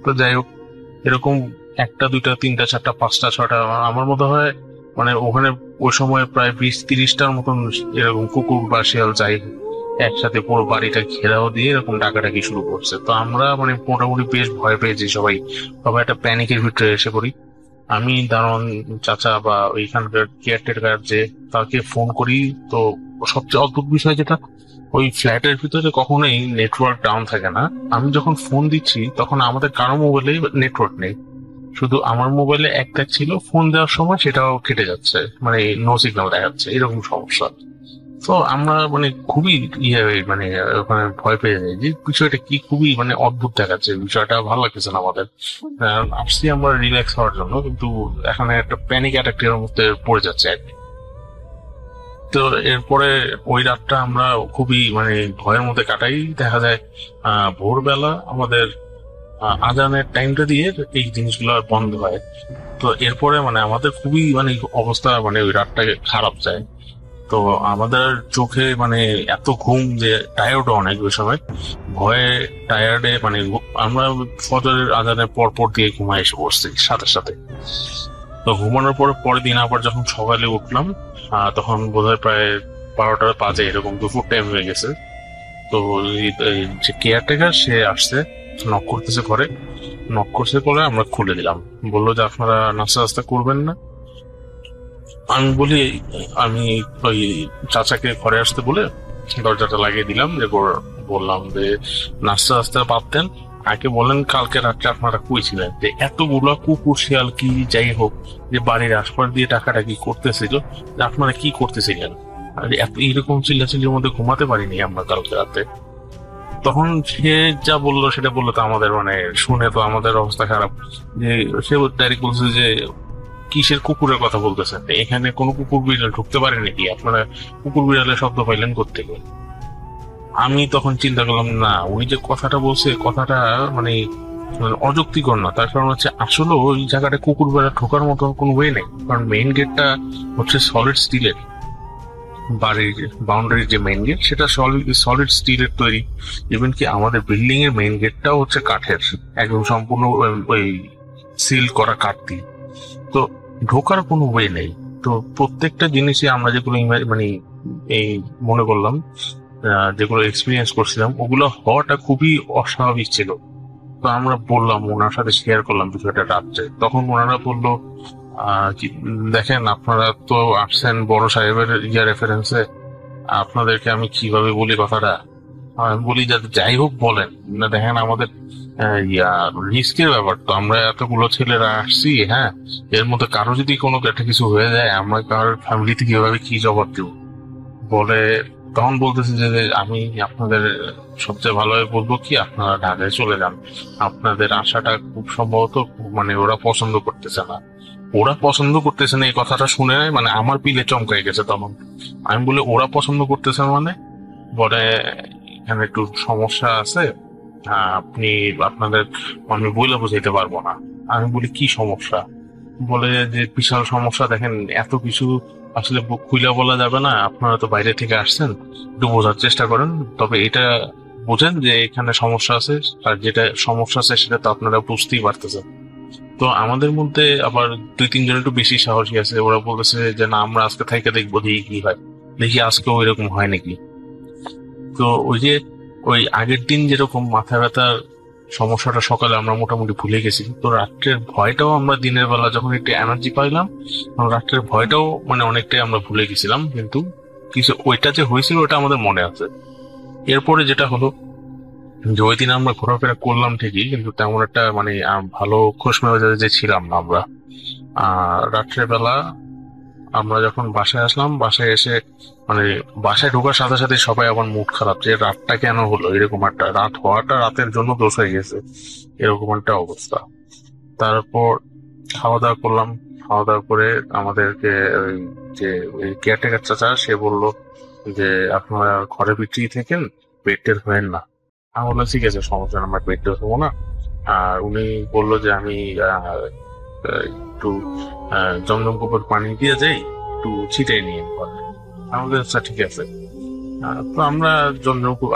তো যাই হোক, এরকম 1টা 2টা 3টা 4টা 5টা 6টা আমার মনে হয় মানে ওখানে ওই সময় প্রায় 20-30টার মতন এরকম কুকুর বা শিয়াল যাই একসাথে পুরো বাড়িটা ঘেরাও দিয়ে এরকম ডাকাডাকি শুরু করছে। তো আমরা মানে মোটামুটি বেশ ভয় পেয়েছি সবাই, সবাই একটা প্যানিকের ভিতরে এসে পড়ি। আমি দারোয়ান চাচা বা ওইখানকার কেয়ারটেকার যে, তাকে ফোন করি। তো সবচেয়ে অদ্ভুত বিষয় যেটা, ওই ফ্ল্যাটের ভিতরে কখনোই নেটওয়ার্ক ডাউন থাকে না। আমি যখন ফোন দিচ্ছি তখন আমাদের কারো মোবাইলে নেটওয়ার্ক নেই, শুধু আমার মোবাইলে একটা ছিল। ফোন দেওয়ার সময় সেটাও কেটে যাচ্ছে, মানে নো সিগন্যাল দেখাচ্ছে, এরকম সমস্যা। তো আমরা মানে খুবই মানে ওখানে ভয় পেয়ে যাই যে বিষয়টা কি, খুবই মানে অদ্ভুত দেখাচ্ছে বিষয়টা, ভালো লাগতেছে না আমাদের। আসছি আমরা রিল্যাক্স হওয়ার জন্য, কিন্তু এখানে একটা প্যানিক অ্যাটাকের মধ্যে পড়ে যাচ্ছে আর কি। তো এরপরে ওই রাতটা আমরা খুবই মানে ভয়ের মধ্যে কাটাই। দেখা যায় ভোরবেলা আমাদের আজানের টাইমটা দিয়ে এই জিনিসগুলো বন্ধ হয়। তো এরপরে মানে আমাদের খুবই মানে অবস্থা, মানে ওই রাতটাকে খারাপ যায়। তো আমাদের চোখে মানে এত ঘুম যে টায়ার্ড অনেক ওই সময়, ভয়ে টায়ার্ডে মানে আমরা ফজরের আজানের পর পর দিয়ে ঘুমায় এসে পড়ছি সাথে সাথে। তো ঘুমানোর পরে পরের দিন আবার যখন সকালে উঠলাম, তখন বোধহয় প্রায় 12টা বাজে, এরকম দুপুর টাইম হয়ে গেছে। তো এই যে কেয়ারটেকার সে আসছে, নক করতেছে ঘরে। নক করছে পরে আমরা খুলে দিলাম, বললো যে আপনারা নাস্তা টাস্তা করবেন না? আমি বলি, আমি ওই চাচাকে ঘরে আসতে বলে দরজাটা লাগিয়ে দিলাম, যে বললাম যে নাস্তা টাস্তা বাদ দেন, আগে বলেন কালকে রাত্রে আপনারা কই ছিলেন, যে এতগুলো কুকুর শিয়াল কি যাই হোক যে বাড়ির আশপাশ দিয়ে টাকাটাকি করতেছিল, যে আপনারা কি করতেছিলেন? আর এত এইরকম চিল্লাচিল্লির মধ্যে ঘুমাতে পারিনি আমরা কালকে রাতে। তখন সে যা বললো সেটা বললো, তো আমাদের মানে শুনে তো আমাদের অবস্থা খারাপ। যে সে ডাইরেক্ট বলছে যে কিসের কুকুরের কথা বলতেছেন, এখানে কোনো কুকুর বিড়াল ঢুকতে পারে নাকি? আপনারা কুকুর বিড়ালের শব্দ পাইলেন কোত্থেকে? আমি তখন চিন্তা করলাম, না উনি যে কথাটা বলছে কথাটা মানে অযৌক্তিকর না। তার কারণ হচ্ছে আসলে ওই জায়গাটা কুকুর বিড়াল ঢোকার মতো কোনো ওয়ে নেই, কারণ মেইন গেটটা হচ্ছে সলিড স্টিলের। বাড়ির বাউন্ডারির যে মেইন গেট সেটা সলিড স্টিলের তৈরি। ইভেন কি আমাদের বিল্ডিং এর মেইন গেটটাও হচ্ছে কাঠের, একদম সম্পূর্ণ ওই সিল করা কাঠ দিয়ে। তো ঢোকার কোনো ওয়ে নেই। তো প্রত্যেকটা জিনিসই আমরা যেগুলো মানে এই মনে করলাম, যেগুলো এক্সপিরিয়েন্স করছিলাম, ওগুলো হওয়াটা খুবই অস্বাভাবিক ছিল। তো আমরা বললাম, ওনার সাথে শেয়ার করলাম বিষয়টা রাত্রে। তখন ওনারা বললো দেখেন আপনারা তো আসছেন বড় সাহেবের রেফারেন্সে, আপনাদেরকে আমি কিভাবে বলি কথাটা? আমি বলি যাই হোক বলেন না, দেখেন আমাদের রিস্কের ব্যাপার, তো আমরা এতগুলো ছেলেরা আসছি, হ্যাঁ, এর মধ্যে কারো যদি কোনো একটা কিছু হয়ে যায়, আমরা কারোর ফ্যামিলিতে কিভাবে কি জবাব দিব বলে। তখন বলতেছে যে আমি আপনাদের সবচেয়ে ভালোভাবে বলবো কি, আপনারা ঢাকায় চলে যান, আপনাদের আশাটা খুব সম্ভবত মানে ওরা পছন্দ করতেছে না। ওরা পছন্দ করতেছে না এই কথাটা শুনে মানে আমার পিলে চমকাই গেছে তখন। আমি বলি ওরা পছন্দ করতেছে মানে, বলে এখানে একটু সমস্যা আছে, আপনি আপনাদের আমি বইলে বোঝাইতে পারবো না। আমি বলি কি সমস্যা, বলে যে বিশাল সমস্যা, দেখেন এত কিছু আসলে খুলে বলা যাবে না, আপনারা তো বাইরে থেকে আসছেন, একটু বোঝার চেষ্টা করেন, তবে এটা বোঝেন যে এখানে সমস্যা আছে, আর যেটা সমস্যা আছে সেটা তো আপনারা বুঝতেই পারতেছেন। তো আমাদের মধ্যে আবার 2-3 জন একটু বেশি সাহসী আছে, ওরা বলতেছে যে না আমরা আজকে থাইকা দেখবো দেখি কি হয়, দেখি আজকেও এরকম হয় নাকি। তো ওই আগের দিন যেরকম মাথা ব্যথার সমস্যাটা সকালে আমরা মোটামুটি ভুলে গেছি, তো রাত্রের ভয়টাও আমরা দিনের বেলা যখন একটু এনার্জি পাইলাম, তখন রাত্রের ভয়টাও মানে অনেকটাই আমরা ভুলে গেছিলাম, কিন্তু কিছু ওইটা যে হয়েছিল ওটা আমাদের মনে আছে। এরপরে যেটা হলো যে ওই দিন আমরা ঘোরাফেরা করলাম ঠিকই, কিন্তু তেমন একটা মানে ভালো খোশ মেজাজে যে ছিলাম না আমরা। রাত্রের বেলা আমরা যখন বাসায় আসলাম, বাসায় এসে মানে বাসায় ঢোকার সাথে সাথে সবাই আবার মুড খারাপ, যে রাতটা কেন হলো এরকম, একটা রাত হওয়াটা রাতের জন্য দোষ হয়ে গেছে, এরকম একটা অবস্থা। তারপর খাওয়া দাওয়া করলাম, খাওয়া দাওয়া করে আমাদেরকে ওই যে ওই কেয়ারটেকার চাচা সে বললো যে আপনারা ঘরে ভিতরেই থাকেন, বেড টের হবেন না। আমি বললাম ঠিক আছে সমস্যা নেই, আমরা বেড টের হবো না। আর উনি বললো যে আমি একটু জমজম কূপের পানি দিয়ে যাই, একটু ছিটাই নিয়ে ঘরে। আমাদের আচ্ছা ঠিক আছে। তো আমরা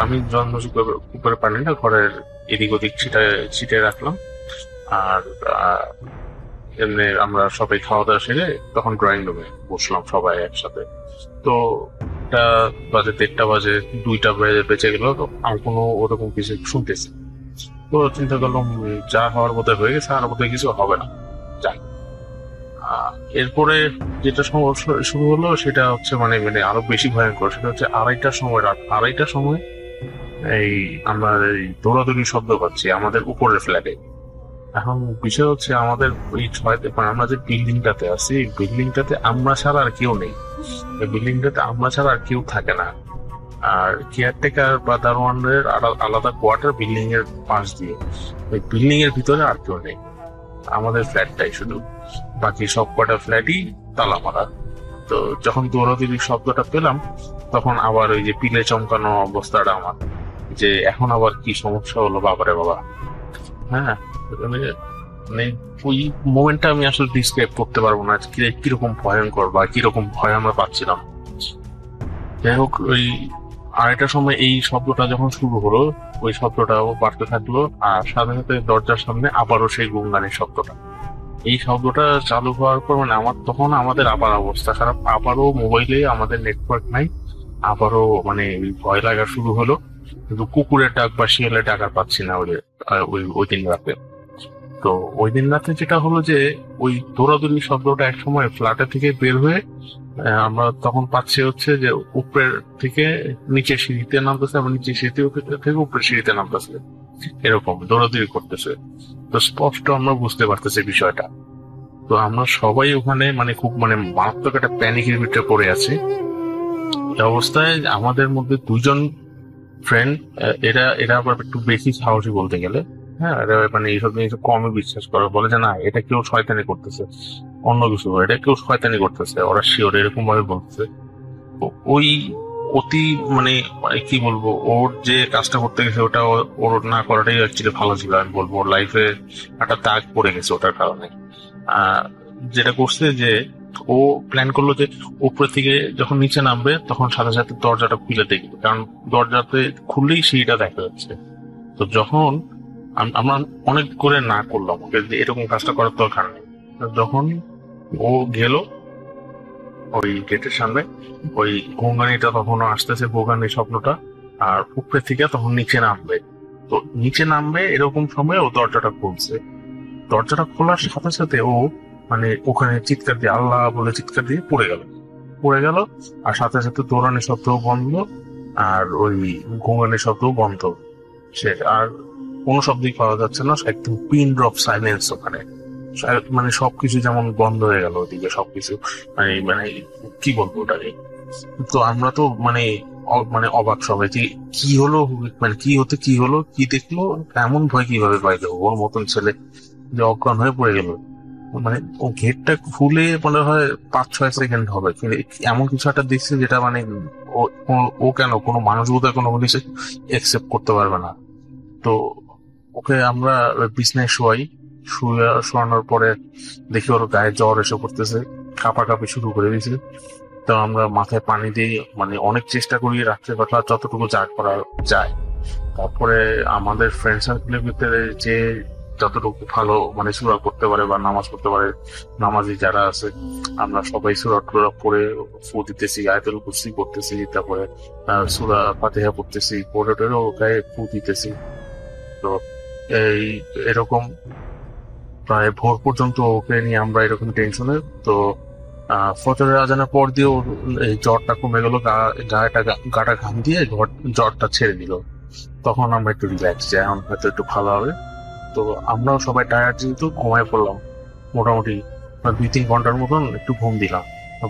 আমি জমজম কূপের পানিটা ঘরের এদিক ওদিক ছিটাই রাখলাম। আর এমনি আমরা সবাই খাওয়া দাওয়া সেরে তখন ড্রয়িং রুমে বসলাম সবাই একসাথে। তো এটা বাজে 1:30 বাজে, 2টা বেঁচে গেল, তো আর কোনো ওরকম কিছু শুনতেছি। তো চিন্তা করলাম যা হওয়ার মধ্যে হয়ে গেছে, আর মধ্যে কিছু হবে না, যাই। এরপরে যেটা সমস্যা শুরু হলো সেটা হচ্ছে মানে মানে আরো বেশি ভয়ঙ্কর, সেটা হচ্ছে 2:30টার সময়, রাত 2:30টার সময় এই আমরা এই দৌড়াদৌড়ি শব্দ পাচ্ছি আমাদের উপরের ফ্ল্যাটে। এখন বিষয় হচ্ছে আমাদের ওই মানে আমরা যে বিল্ডিংটাতে আছি, বিল্ডিংটাতে আমরা ছাড়া আর কেউ নেই, এই বিল্ডিংটাতে আমরা ছাড়া আর কেউ থাকে না। আর কেয়ারটেকার বা দারোয়ানদের আলাদা কোয়ার্টার বিল্ডিং এর পাশ দিয়ে, ওই বিল্ডিং এর ভিতরে আর কেউ নেই, আমাদের ফ্ল্যাটটাই শুধু, বাকি সব কটা ফ্ল্যাটই তালা মারা। তো যখন দৌড়াদৌড়ির শব্দটা পেলাম, তখন আবার ওই যে পিলে চমকানো অবস্থাটা আমার, যে এখন আবার কি সমস্যা হলো বাবারে বাবা। হ্যাঁ, মানে ওই মোমেন্টটা আমি আসলে ডিসক্রাইব করতে পারবো না কিরকম ভয়ঙ্কর বা কিরকম ভয় আমরা পাচ্ছিলাম। যাই হোক, ওই 2:30টার সময় এই শব্দটা যখন শুরু হলো, ওই শব্দটাও বাড়তে থাকলো, আর সাথে সাথে দরজার সামনে আবারও সেই গুনগানের শব্দটা। এই শব্দটা চালু হওয়ার পর মানে তখন আমাদের আবার অবস্থা খারাপ, আবারও মোবাইলে আমাদের নেটওয়ার্ক নাই, আবারও মানে ভয় লাগা শুরু হলো, কিন্তু কুকুরের ডাক বা শিয়ালের ডাক আর পাচ্ছি না ওই দিন রাতে। তো ওই দিন রাতে যেটা হলো যে ওই দৌড়াদৌড়ি শব্দটা এক সময় ফ্ল্যাটে থেকে বের হয়ে আমরা তখন পাচ্ছি হচ্ছে যে উপরের থেকে নিচের সিঁড়িতে নামতেছে, আবার নিচের সিঁড়িতে থেকে উপরের সিঁড়িতে নামতেছে, এরকম দৌড়াদৌড়ি করতেছে। তো স্পষ্ট আমরা বুঝতে পারতেছি বিষয়টা। তো আমরা সবাই ওখানে মানে খুব মানে মারাত্মক একটা প্যানিকের ভিতরে পড়ে আছি। এই অবস্থায় আমাদের মধ্যে 2জন ফ্রেন্ড, এরা আবার একটু বেশি সাহসী বলতে গেলে, হ্যাঁ, এরা মানে এইসব জিনিস কমই বিশ্বাস করে, বলে যে না এটা কেউ শয়তানি করতেছে, অন্য কিছু এটা কেউ শয়তানি করতেছে, ওরা শিওর এরকম ভাবে বলতেছে। ওই অতি মানে কি বলবো, ওর যে কাজটা করতে গেছে ওটা ওর না করাটাই অ্যাকচুয়ালি ভালো ছিল, আমি বলবো ওর লাইফে একটা দাগ পড়ে গেছে ওটার কারণে। যেটা করছে যে ও প্ল্যান করলো যে উপরে থেকে যখন নিচে নামবে তখন সাথে সাথে দরজাটা খুলে দেখবে, কারণ দরজাতে খুললেই সিঁড়িটা দেখা যাচ্ছে। তো যখন আমরা অনেক করে না করলাম ওকে যে এরকম কাজটা করার দরকার নেই, যখন ও গেল ওই গেটের সামনে, ওই গোঙ্গানিটা তখনও আসতেছে, গোঙ্গানির স্বপ্নটা, আর উপরে থেকে তখন নিচে নামবে। তো নিচে নামবে এরকম সময় ও দরজাটা খুলছে, দরজাটা খোলার সাথে সাথে ও মানে ওখানে চিৎকার দিয়ে আল্লাহ বলে চিৎকার দিয়ে পড়ে গেল, আর সাথে সাথে দৌড়ানোর শব্দও বন্ধ, আর ওই গোঙ্গানির শব্দও বন্ধ। সে আর কোনো শব্দই পাওয়া যাচ্ছে না, একদম পিন ড্রপ সাইলেন্স ওখানে, মানে সবকিছু যেমন বন্ধ হয়ে গেল ওদিকে সবকিছু, মানে মানে কি বলবো ওটাকে। তো আমরা তো মানে মানে অবাক সবাই যে কি হলো, মানে কি হলো কি দেখলো, এমন ভয় কিভাবে পাইলো ওর মতন ছেলে যে অজ্ঞান হয়ে পড়ে গেল। মানে ও গেটটা খুলে মনে হয় 5-6 সেকেন্ড হবে, কিন্তু এমন কিছু একটা দেখছে যেটা মানে ও কেন কোনো মানুষ বোধহয় কোনো জিনিস একসেপ্ট করতে পারবে না। তো ওকে আমরা বিছনায় শোয়ানোর পরে দেখি ওর গায়ে জ্বর এসে পড়তেছে, কাঁপাকাঁপি শুরু করে দিয়েছে। তো আমরা মাথায় পানি দিয়ে মানে অনেক চেষ্টা করি রাত্রেবেলা যতটুকু যা করা যায়। তারপরে আমাদের ফ্রেন্ড সার্কেলের ভিতরে যে যতটুকু ভালো মানে সূরা করতে পারে বা নামাজ পড়তে পারে, নামাজি যারা আছে, আমরা সবাই সূরা টুরা পড়ে ফু দিতেছি, আয়াতুল কুরসি পড়তেছি, তারপরে সূরা ফাতিহা পড়তেছি, পড়ে গায়ে ফু দিতেছি। তো এরকম প্রায় ভোর পর্যন্ত ওকে নিয়ে আমরা এরকম টেনশনে। তো ফজরের আজানের পর দিয়ে ওর এই জ্বরটা কমে গেল, গাটা ঘাম দিয়ে জ্বরটা ছেড়ে দিল। তখন আমরা একটু রিল্যাক্স, যে এখন হয়তো একটু ভালো হবে। তো আমরাও সবাই টায়ার্ড, যেহেতু ঘুমায় পড়লাম মোটামুটি 2-3 ঘন্টার মতন একটু ঘুম দিলাম।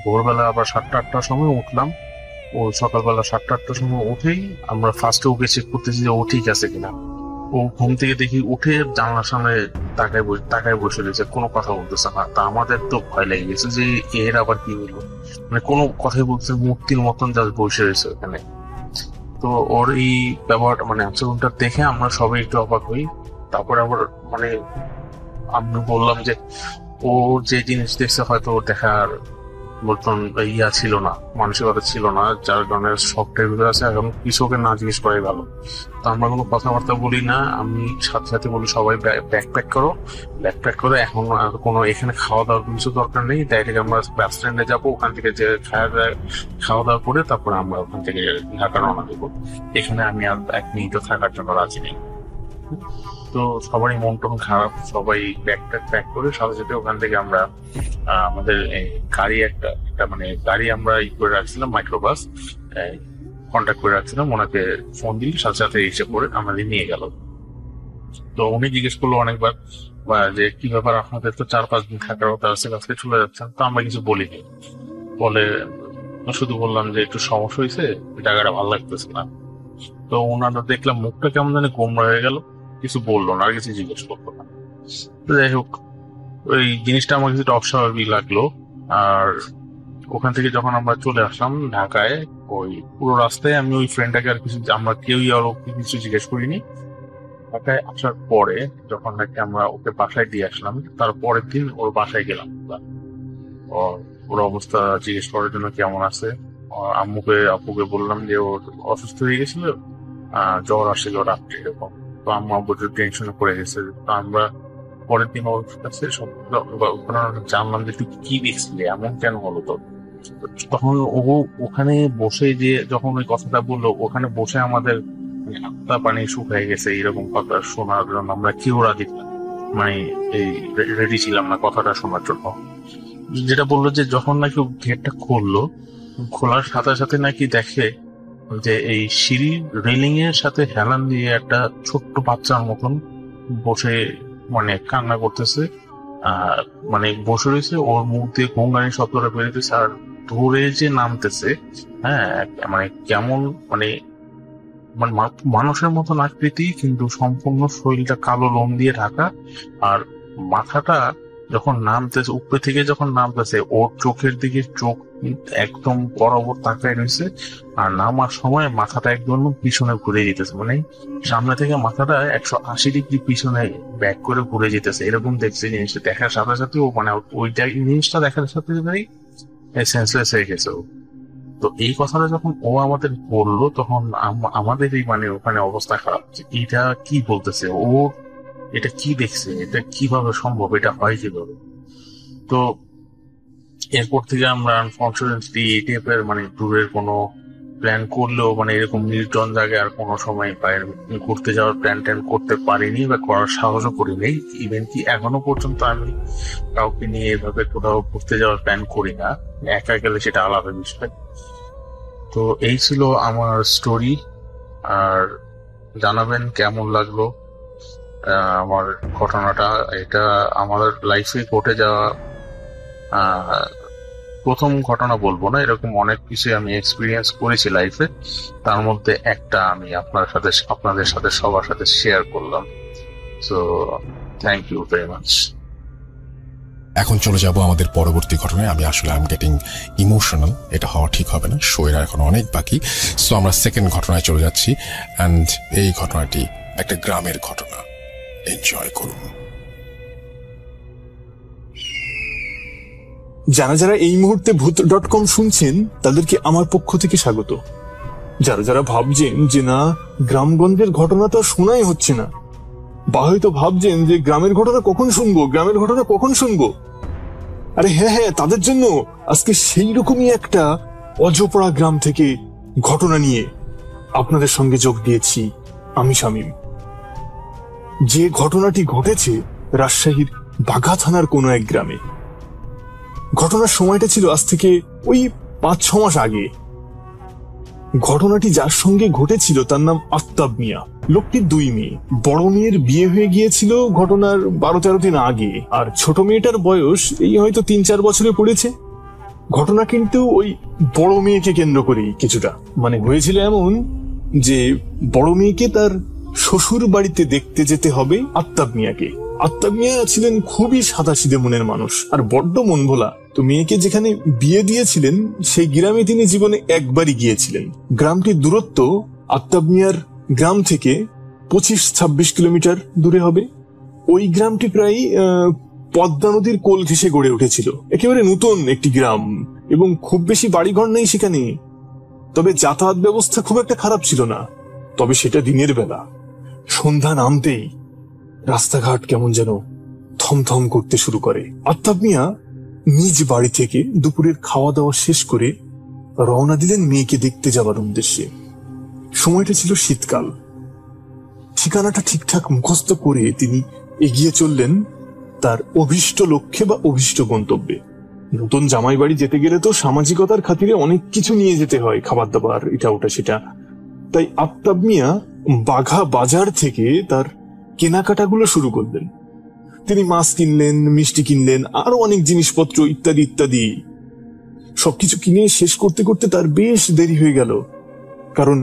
ভোরবেলা আবার 7টা-8টার সময় উঠলাম। ও সকালবেলা 7টা-8টার সময় উঠেই আমরা ফার্স্টে ওকে চেক করতেছি যে ও ঠিক আছে কিনা। ও ঘুম থেকে দেখি উঠে জানলার সামনে তাকায় বসে রয়েছে, কোনো কথা বলতেছে না। তা আমাদের তো ভয় লেগে গেছে যে এর আবার কি হলো, মানে কোনো কথাই বলছে, মূর্তির মতন জাস্ট বসে রয়েছে ওখানে। তো ওর এই ব্যবহারটা মানে আচরণটা দেখে আমরা সবাই একটু অবাক হই। তারপরে আবার মানে আমি বললাম যে ও যে জিনিস দেখছে হয়তো দেখার মতন ছিল না, মানসিকতা ছিল না, যার কারণে শখটার ভিতরে আছে। এখন কিছু ওকে না জিজ্ঞেস করাই ভালো। তো আমরা কোনো কথাবার্তা বলি না, আমি সাথে সাথে বলি সবাই ব্যাকপ্যাক করে এখন আর কোনো এখানে খাওয়া দাওয়ার কিছু দরকার নেই, ডাইরেক্ট আমরা বাস স্ট্যান্ডে যাবো, ওখান থেকে যে খাওয়া দাওয়া করে তারপরে আমরা ওখান থেকে ঢাকা রওনা দেবো। এখানে আমি আর 1 মিনিটও থাকার জন্য রাজি নেই। তো সবারই মন টন খারাপ, সবাই ব্যাকপ্যাক প্যাক করে সাথে সাথে ওখান থেকে আমরা আমাদের গাড়ি একটা মানে গাড়ি আমরা করে রাখছিলাম, মাইক্রোবাস কন্ট্যাক্ট করে রাখছিলাম। ওনাকে ফোন দিলে সাথে সাথে এসে পড়ে আমাদের নিয়ে গেল। তো উনি জিজ্ঞেস করলো অনেকবার যে কি ব্যাপার, আপনাদের তো 4-5 দিন থাকার কথা আছে, আজকে চলে যাচ্ছেন। তো আমরা কিছু বলিনি, বলে শুধু বললাম যে একটু সমস্যা হয়েছে, জায়গাটা ভালো লাগতেছে না। তো ওনারা দেখলাম মুখটা কেমন জানি গোমরা হয়ে গেল, কিছু বললো না, আর কিছু জিজ্ঞেস করতো না। যাই হোক, ওই জিনিসটা আমার কিছুটা অস্বাভাবিক লাগলো। আর ওখান থেকে যখন আমরা চলে আসলাম ঢাকায়, ওই পুরো রাস্তায় আমি ওই ফ্রেন্ডটাকে আর কিছু, আমরা কেউই আর কিছু জিজ্ঞেস করিনি। ঢাকায় আসার পরে যখন নাকি আমরা ওকে বাসায় দিয়ে আসলাম, তার পরের দিন ওর বাসায় গেলাম। ওর অবস্থা জিজ্ঞেস করার জন্য কেমন আছে। আপুকে বললাম যে ওর অসুস্থ হয়ে গেছিল, জ্বর আসছিল রাত্রে এরকম। তো আম্মু প্রচুর টেনশনে পড়ে গেছে। তো আমরা পরের দিন ওর কাছে জানলাম যে তুই কি দেখছিলি, এমন কেন হলো তোর। তখন ও ওখানে বসে যে যখন ওই কথাটা বললো, ওখানে বসে আমাদের আত্মা পানি শুকায় গেছে। এরকম কথা শোনার জন্য আমরা কেউ রাজি মানে এই রেডি ছিলাম না কথাটা শোনার জন্য। যেটা বললো যে যখন নাকি গেটটা খোলার সাথে সাথে নাকি দেখে যে এই সিঁড়ির রেলিং এর সাথে হেলান দিয়ে একটা ছোট্ট বাচ্চার মতন বসে মানে কান্না করতেছে, মানে বসে রয়েছে। ওর মুখ দিয়ে ঘুঙ্গানি শব্দটা বেরোতেছে, আর ধরে যে নামতেছে, হ্যাঁ মানে কেমন মানে মানুষের মতন আকৃতি, কিন্তু সম্পূর্ণ শরীরটা কালো লোম দিয়ে ঢাকা। আর মাথাটা যখন নামতেছে, উপরে থেকে যখন নামতেছে, ওর চোখের দিকে চোখ একদম বরাবর তাকায় রয়েছে। আর নামার সময় মাথাটা একদম পিছনে ঘুরে যেতেছে, মানে সামনে থেকে মাথাটা 180 ডিগ্রি পিছনে ব্যাক করে ঘুরে যেতেছে। এরকম দেখছে। জিনিসটা দেখার সাথে সাথে ও মানে ওইটা জিনিসটা দেখার সাথে সাথেই সেন্সলেস হয়ে গেছে। তো এই কথাটা যখন ও আমাদের বললো, তখন আমাদেরই মানে ওখানে অবস্থা খারাপ। এটা কি বলতেছে ও, এটা কি দেখছে, এটা কিভাবে সম্ভব, এটা হয় কিভাবে। তো এরপর থেকে আমরা আনফর্চুনেটলি এই টাইপের মানে দূরের কোনো প্ল্যান করলেও মানে এরকম নির্জন জায়গায় আর কোনো সময় বাইরে ঘুরতে যাওয়ার প্ল্যান ট্যান করতে পারিনি বা করার সাহসও করিনি। ইভেন কি এখনো পর্যন্ত আমি কাউকে নিয়ে এভাবে কোথাও ঘুরতে যাওয়ার প্ল্যান করি না, একা গেলে সেটা আলাদা বিষয়। তো এই ছিল আমার স্টোরি। আর জানাবেন কেমন লাগলো আমার ঘটনাটা। এটা আমার লাইফে ঘটে যাওয়া প্রথম ঘটনা বলবো না, এরকম অনেক কিছু আমি এক্সপিরিয়েন্স করেছি লাইফে। তার মধ্যে একটা আমি আপনাদের সাথে সবার সাথে শেয়ার করলাম। So thank you very much. এখন চলে যাব আমাদের পরবর্তী ঘটনায়। আমি আসলে আই এম গেটিং ইমোশনাল, এটা হওয়া ঠিক হবে না, শোয়ের এখন অনেক বাকি। সো আমরা সেকেন্ড ঘটনায় চলে যাচ্ছি। অ্যান্ড এই ঘটনাটি একটা গ্রামের ঘটনা। এনজয় করুন। যারা যারা এই মুহূর্তে ভূত.com শুনছেন তাদেরকে আমার পক্ষ থেকে স্বাগত। যারা যারা ভাবছেন যে না, গ্রামগঞ্জের ঘটনা তো শোনাই হচ্ছে না, বা হয়তো ভাবছেন যে গ্রামের ঘটনা কখন শুনবো, আরে হ্যাঁ, তাদের জন্য আজকে সেই রকমই একটা অজপড়া গ্রাম থেকে ঘটনা নিয়ে আপনাদের সঙ্গে যোগ দিয়েছি আমি শামীম। যে ঘটনাটি ঘটেছে রাজশাহীর বাঘা থানার কোনো এক গ্রামে। ঘটনার সময়টা ছিল আজ থেকে ওই 5-6 মাস আগে। ঘটনাটি যার সঙ্গে ঘটেছিল তার নাম আফতাব মিয়া। লোকটির 2 মেয়ে। বড় মেয়ের বিয়ে হয়ে গিয়েছিল ঘটনার 12-13 দিন আগে, আর ছোট মেয়েটার বয়স এই হয়তো 3-4 বছরে পড়েছে। ঘটনা কিন্তু ওই বড় মেয়েকে কেন্দ্র করেই কিছুটা, মানে হয়েছিল এমন যে বড় মেয়েকে তার শ্বশুর বাড়িতে দেখতে যেতে হবে আফতাব মিয়াকে। আফতাব মিয়া ছিলেন খুবই সাদাসিধে মনের মানুষ আর বড্ড মন ভোলা। তো মেয়েকে যেখানে বিয়ে দিয়েছিলেন সেই গ্রামে তিনি জীবনে একবারই গিয়েছিলেন। গ্রামটির দূরত্ব আফতাব মিয়ার গ্রাম থেকে 25-26 কিলোমিটার দূরে হবে। ওই গ্রামটি প্রায় পদ্মা নদীর কোল ঘেঁষে গড়ে উঠেছিল। একেবারে নতুন একটি গ্রাম এবং খুব বেশি বাড়িঘর নেই সেখানে। তবে যাতায়াত ব্যবস্থা খুব একটা খারাপ ছিল না। তবে সেটা দিনের বেলা। সন্ধ্যা নামতেই রাস্তাঘাট কেমন যেন থমথম করতে শুরু করে। আফতাব মিয়া নিজ বাড়ি থেকে দুপুরের খাওয়া দাওয়া শেষ করে রওনা দিলেন মেয়েকে দেখতে যাবার উদ্দেশ্যে। সময়টা ছিল শীতকাল। ঠিকানাটা ঠিকঠাক মুখস্থ করে তিনি এগিয়ে চললেন তার অভীষ্ট লক্ষ্যে বা অভীষ্ট গন্তব্যে। নতুন জামাই বাড়ি যেতে গেলে তো সামাজিকতার খাতিরে অনেক কিছু নিয়ে যেতে হয়, খাবার দাবার, এটা ওটা সেটা। তাই আফতাব মিয়া বাঘা বাজার থেকে তার কেনাকাটাগুলো শুরু করলেন। তিনি মাছ কিনলেন, মিষ্টি কিনলেন, আরো অনেক জিনিসপত্র ইত্যাদি ইত্যাদি। সবকিছু কিনে শেষ করতে করতে তার বেশ দেরি হয়ে গেল, কারণ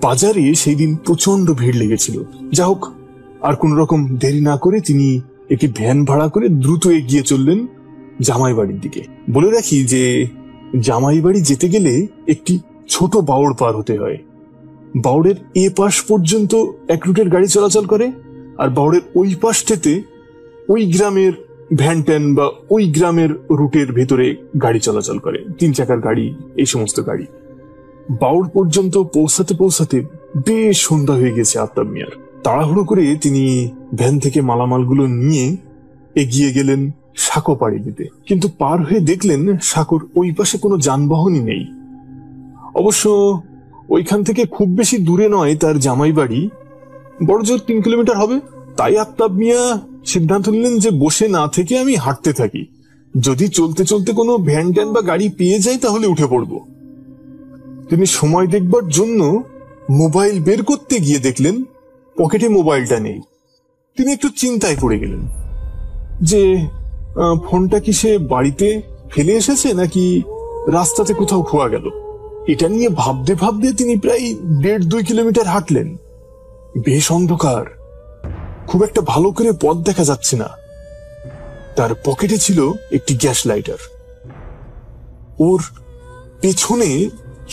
বাজারে সেই দিন প্রচন্ড ভিড় লেগেছিল। যা হোক, আর কোন রকম দেরি না করে তিনি একটি ভ্যান ভাড়া করে দ্রুত এগিয়ে চললেন জামাই বাড়ির দিকে। বলে রাখি যে জামাই বাড়ি যেতে গেলে একটি ছোট বাওড় পার হতে হয়। বাওড়ের এ পাশ পর্যন্ত এক রুটের গাড়ি চলাচল করে, আর বাওড়ের ওই পাশটাতে ওই গ্রামের ভ্যান ট্যান বা ওই গ্রামের রুটের ভেতরে গাড়ি চলাচল করে, 3 চাকার গাড়ি, এই সমস্ত গাড়ি। বাউড় পর্যন্ত পৌঁছাতে পৌঁছাতে বেশ সন্ধ্যা হয়ে গেছে আফতাব মিয়ার। তাড়াহুড়ো করে তিনি ভ্যান থেকে মালামালগুলো নিয়ে এগিয়ে গেলেন সাঁকো পাড়ি দিতে। কিন্তু পার হয়ে দেখলেন সাঁকোর ওই পাশে কোনো যানবাহনই নেই। অবশ্য ওইখান থেকে খুব বেশি দূরে নয় তার জামাই বাড়ি, বড়জোর 3 কিলোমিটার হবে। তাই আফতাব মিয়া সিদ্ধান্ত নিলেন যে বসে না থেকে আমি হাঁটতে থাকি, যদি চলতে চলতে কোনো ভ্যান ট্যান বা গাড়ি পেয়ে যাই তাহলে উঠে পড়ব। তিনি সময় দেখবার জন্য মোবাইল বের করতে গিয়ে দেখলেন পকেটে মোবাইলটা নেই। তিনি একটু চিন্তায় পড়ে গেলেন যে ফোনটা কি সে বাড়িতে ফেলে এসেছে নাকি রাস্তাতে কোথাও খোয়া গেল। এটা নিয়ে ভাবতে ভাবতে তিনি প্রায় 1.5-2 কিলোমিটার হাঁটলেন। বেশ অন্ধকার, খুব একটা ভালো করে পথ দেখা যাচ্ছে না। তার পকেটে ছিল একটি গ্যাস লাইটার। ওর পেছনে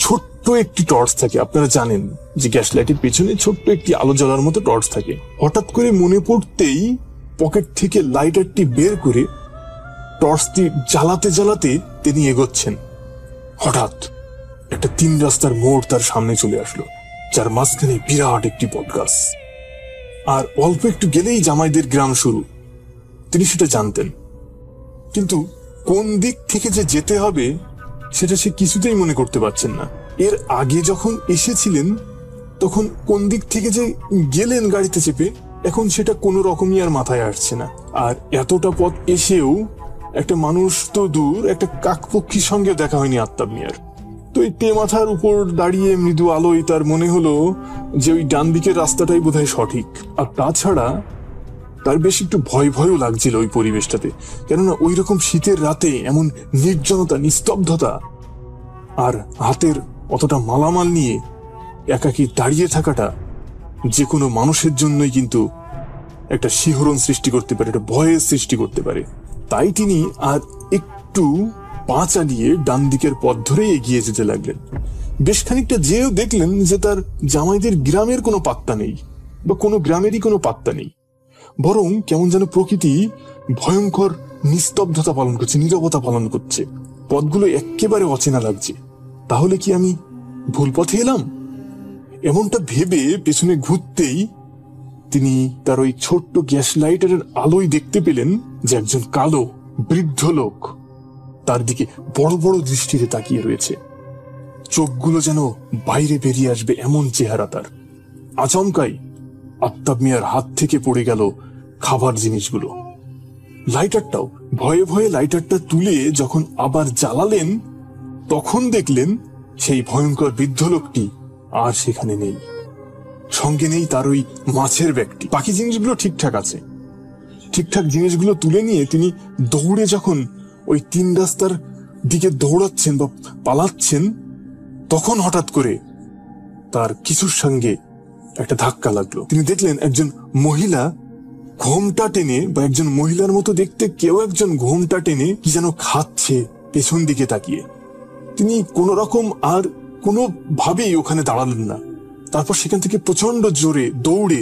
ছোট্ট একটি টর্চ থাকে। আপনারা জানেন যে গ্যাস লাইটের পেছনে ছোট্ট একটি আলো জ্বলার মতো টর্চ থাকে। হঠাৎ করে মনে পড়তেই পকেট থেকে লাইটারটি বের করে টর্চটি জ্বালাতে জ্বালাতে তিনি এগোচ্ছেন। হঠাৎ একটা 3 রাস্তার মোড় তার সামনে চলে আসলো, যার মাঝখানে বিরাট একটি বটগাছ। আর অল্প একটু গেলেই জামাইদের গ্রাম শুরু। তিনি সেটা জানতেন, কিন্তু কোন দিক থেকে যে যেতে হবে সেটা সে কিছুতেই মনে করতে পারছেন না। এর আগে যখন এসেছিলেন তখন কোন দিক থেকে যে গেলেন গাড়িতে চেপে, এখন সেটা কোনো রকমই আর মাথায় আসছে না। আর এতটা পথ এসেও একটা মানুষ তো দূর, একটা কাকপক্ষীর সঙ্গে দেখা হয়নি আফতাব মিয়ার। তো এই মাথার উপর দাঁড়িয়ে মৃদু আলোয় তার মনে হলো যে ওই ডান দিকের রাস্তাটাই বোধহয় সঠিক। আর তাছাড়া তার বেশ একটু ভয় ভয়ও লাগছিল ওই পরিবেশটাতে, কেননা ওই রকম শীতের রাতে এমন নির্জনতা, নিস্তব্ধতা, আর হাতের অতটা মালামাল নিয়ে একাকী দাঁড়িয়ে থাকাটা যে কোনো মানুষের জন্যই কিন্তু একটা শিহরণ সৃষ্টি করতে পারে, একটা ভয়ের সৃষ্টি করতে পারে। তাই তিনি আর একটু পা চালিয়ে ডান দিকের পথ ধরে এগিয়ে যেতে লাগলেন। বেশ খানিকটা যেও দেখলেন যে তার জামাইদের গ্রামের কোনো পাত্তা নেই, বা কোনো গ্রামেরই কোনো পাত্তা নেই। বরং কেমন যেন প্রকৃতি ভয়ঙ্কর নিস্তব্ধতা পালন করছে, নীরবতা পালন করছে। পথগুলো একেবারে অচেনা লাগছে। তাহলে কি আমি ভুল পথে এলাম? এমনটা ভেবে পেছনে ঘুরতেই তিনি তার ওই ছোট্ট গ্যাস লাইটারের আলোয় দেখতে পেলেন যে একজন কালো বৃদ্ধ লোক তার দিকে বড় বড় দৃষ্টিতে তাকিয়ে রয়েছে। চোখগুলো যেন বাইরে বেরিয়ে আসবে এমন চেহারা তার। আচমকাই আফতাব মিয়ার হাত থেকে পড়ে গেল খাবার জিনিসগুলো, লাইটারটাও। ভয়ে ভয়ে লাইটারটা তুলে যখন আবার জ্বালালেন, তখন দেখলেন সেই ভয়ঙ্কর বৃদ্ধ লোকটি আর সেখানে নেই। সঙ্গে নেই তার ওই মাছের ব্যাগটি। বাকি জিনিসগুলো ঠিকঠাক আছে। ঠিকঠাক জিনিসগুলো তুলে নিয়ে তিনি দৌড়ে যখন ওই 3 রাস্তার দিকে দৌড়াচ্ছেন বা পালাচ্ছেন, তখন হঠাৎ করে তার কিছুর সঙ্গে একটা ধাক্কা লাগলো। তিনি দেখলেন একজন মহিলা ঘোমটা টেনে, বা একজন মহিলার মতো দেখতে কেউ একজন ঘোমটা টেনে কি যেন খাচ্ছে পেছন দিকে তাকিয়ে। তিনি কোন রকম আর কোনো ভাবেই ওখানে দাঁড়ালেন না। তারপর সেখান থেকে প্রচন্ড জোরে দৌড়ে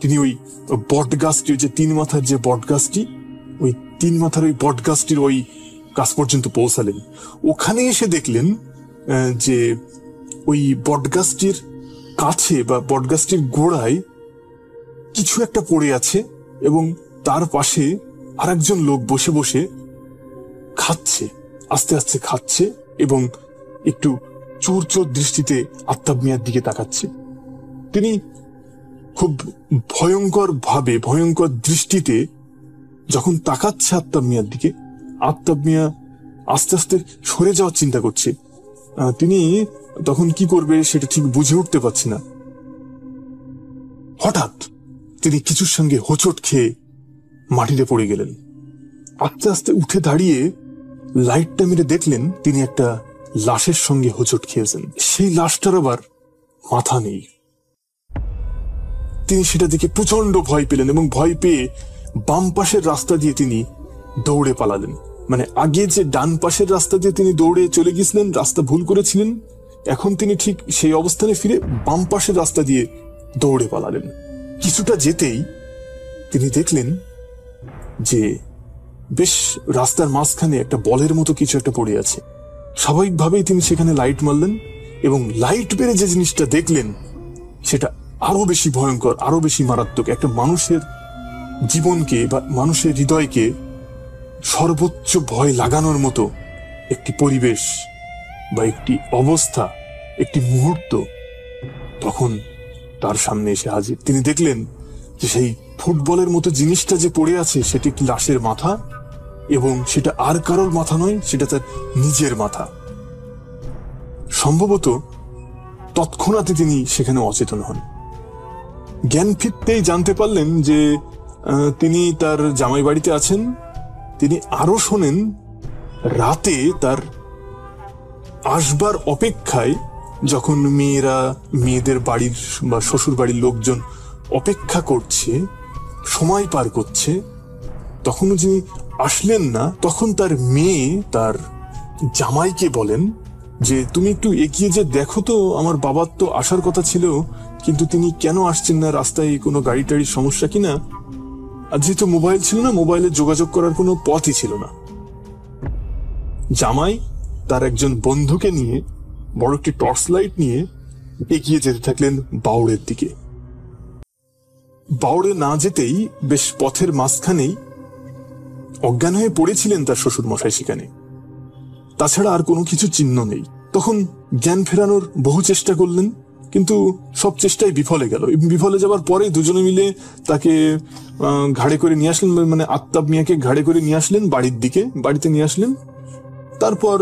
তিনি ওই বট গাছটি, যে 3 মাথার যে বট গাছটি, ওই 3 মাথার ওই বট গাছটির ওই কাছ পর্যন্ত পৌঁছালেন। ওখানে এসে দেখলেন যে ওই বট গাছটির কাছে বা বট গাছটির গোড়ায় কিছু একটা পড়ে আছে, এবং তার পাশে আরেকজন লোক বসে বসে খাচ্ছে, আস্তে আস্তে খাচ্ছে, এবং একটু চোর চোর দৃষ্টিতে আফতাব মিয়ার দিকে তাকাচ্ছে। তিনি খুব ভয়ঙ্কর ভাবে, ভয়ঙ্কর দৃষ্টিতে যখন তাকাচ্ছে আফতাব মিয়ার দিকে, আফতাব মিয়া আস্তে আস্তে সরে যাওয়ার চিন্তা করছে। তিনি তখন কি করবে সেটা ঠিক বুঝে উঠতে পারছে না। হঠাৎ তিনি কিছুর সঙ্গে হোঁচট খেয়ে মাটিতে পড়ে গেলেন। আস্তে আস্তে উঠে দাঁড়িয়ে লাইটটা মেরে দেখলেন তিনি একটা লাশের সঙ্গে হোঁচট খেয়েছেন। সেই লাশটার আবার মাথা নেই। তিনি সেটা দেখে প্রচন্ড ভয় পেলেন, এবং ভয় পেয়ে বাম পাশের রাস্তা দিয়ে তিনি দৌড়ে পালালেন। মানে আগে যে ডান পাশের রাস্তা দিয়ে তিনি দৌড়ে চলে গিয়েছিলেন, রাস্তা ভুল করেছিলেন, এখন তিনি ঠিক সেই অবস্থানে ফিরে বাম পাশের রাস্তা দিয়ে দৌড়ে পালালেন। কিছুটা যেতেই তিনি দেখলেন যে বেশ রাস্তার মাঝখানে একটা বলের মতো কিছু একটা পড়ে আছে। স্বাভাবিকভাবেই তিনি সেখানে লাইট মারলেন, এবং লাইট বেড়ে যে জিনিসটা দেখলেন সেটা আরো বেশি ভয়ঙ্কর, আরো বেশি মারাত্মক। একটা মানুষের জীবনকে বা মানুষের হৃদয়কে সর্বোচ্চ ভয় লাগানোর মতো একটি পরিবেশ বা একটি অবস্থা, একটি মুহূর্ত তখন তার সামনে এসে হাজির। তিনি দেখলেন যে সেই ফুটবলের মতো জিনিসটা যে পড়ে আছে সেটি একটি লাশের মাথা, এবং সেটা আর কারোর মাথা নয়, সেটা তার নিজের মাথা। সম্ভবত তৎক্ষণাৎ তিনি সেখানে অচেতন হন। জ্ঞান ফিরতেই জানতে পারলেন যে তিনি তার জামাই বাড়িতে আছেন। তিনি আরো শোনেন রাতে তার আসবার অপেক্ষায়, যখন মেয়েদের বাড়ির বা শ্বশুর বাড়ির লোকজন অপেক্ষা করছে, সময় পার করছে, তখনও যিনি আসলেন না, তখন তার মেয়ে তার জামাইকে বলেন যে তুমি একটু এগিয়ে যে দেখো তো, আমার বাবার তো আসার কথা ছিল, কিন্তু তিনি কেন আসছেন না, রাস্তায় কোনো গাড়ি টাড়ির সমস্যা কিনা। আর যেহেতু মোবাইল ছিল না, মোবাইলে যোগাযোগ করার কোনো পথই ছিল না। জামাই তার একজন বন্ধুকে নিয়ে বড় একটি টর্চ লাইট নিয়ে এগিয়ে যেতে থাকলেন বাউড়ের দিকে। বাউড়ে না যেতেই বেশ পথের মাঝখানেই অজ্ঞান হয়ে পড়েছিলেন তার শ্বশুর মশাই সেখানে। তাছাড়া আর কোনো কিছু চিহ্ন নেই। তখন জ্ঞান ফেরানোর বহু চেষ্টা করলেন, কিন্তু সব চেষ্টাই বিফলে গেল। বিফলে যাবার পরে দুজনে মিলে তাকে ঘাড়ে করে নিয়ে আসলেন, মানে আফতাব মিয়াকে ঘাড়ে করে নিয়ে আসলেন বাড়িতে নিয়ে আসলেন। তারপর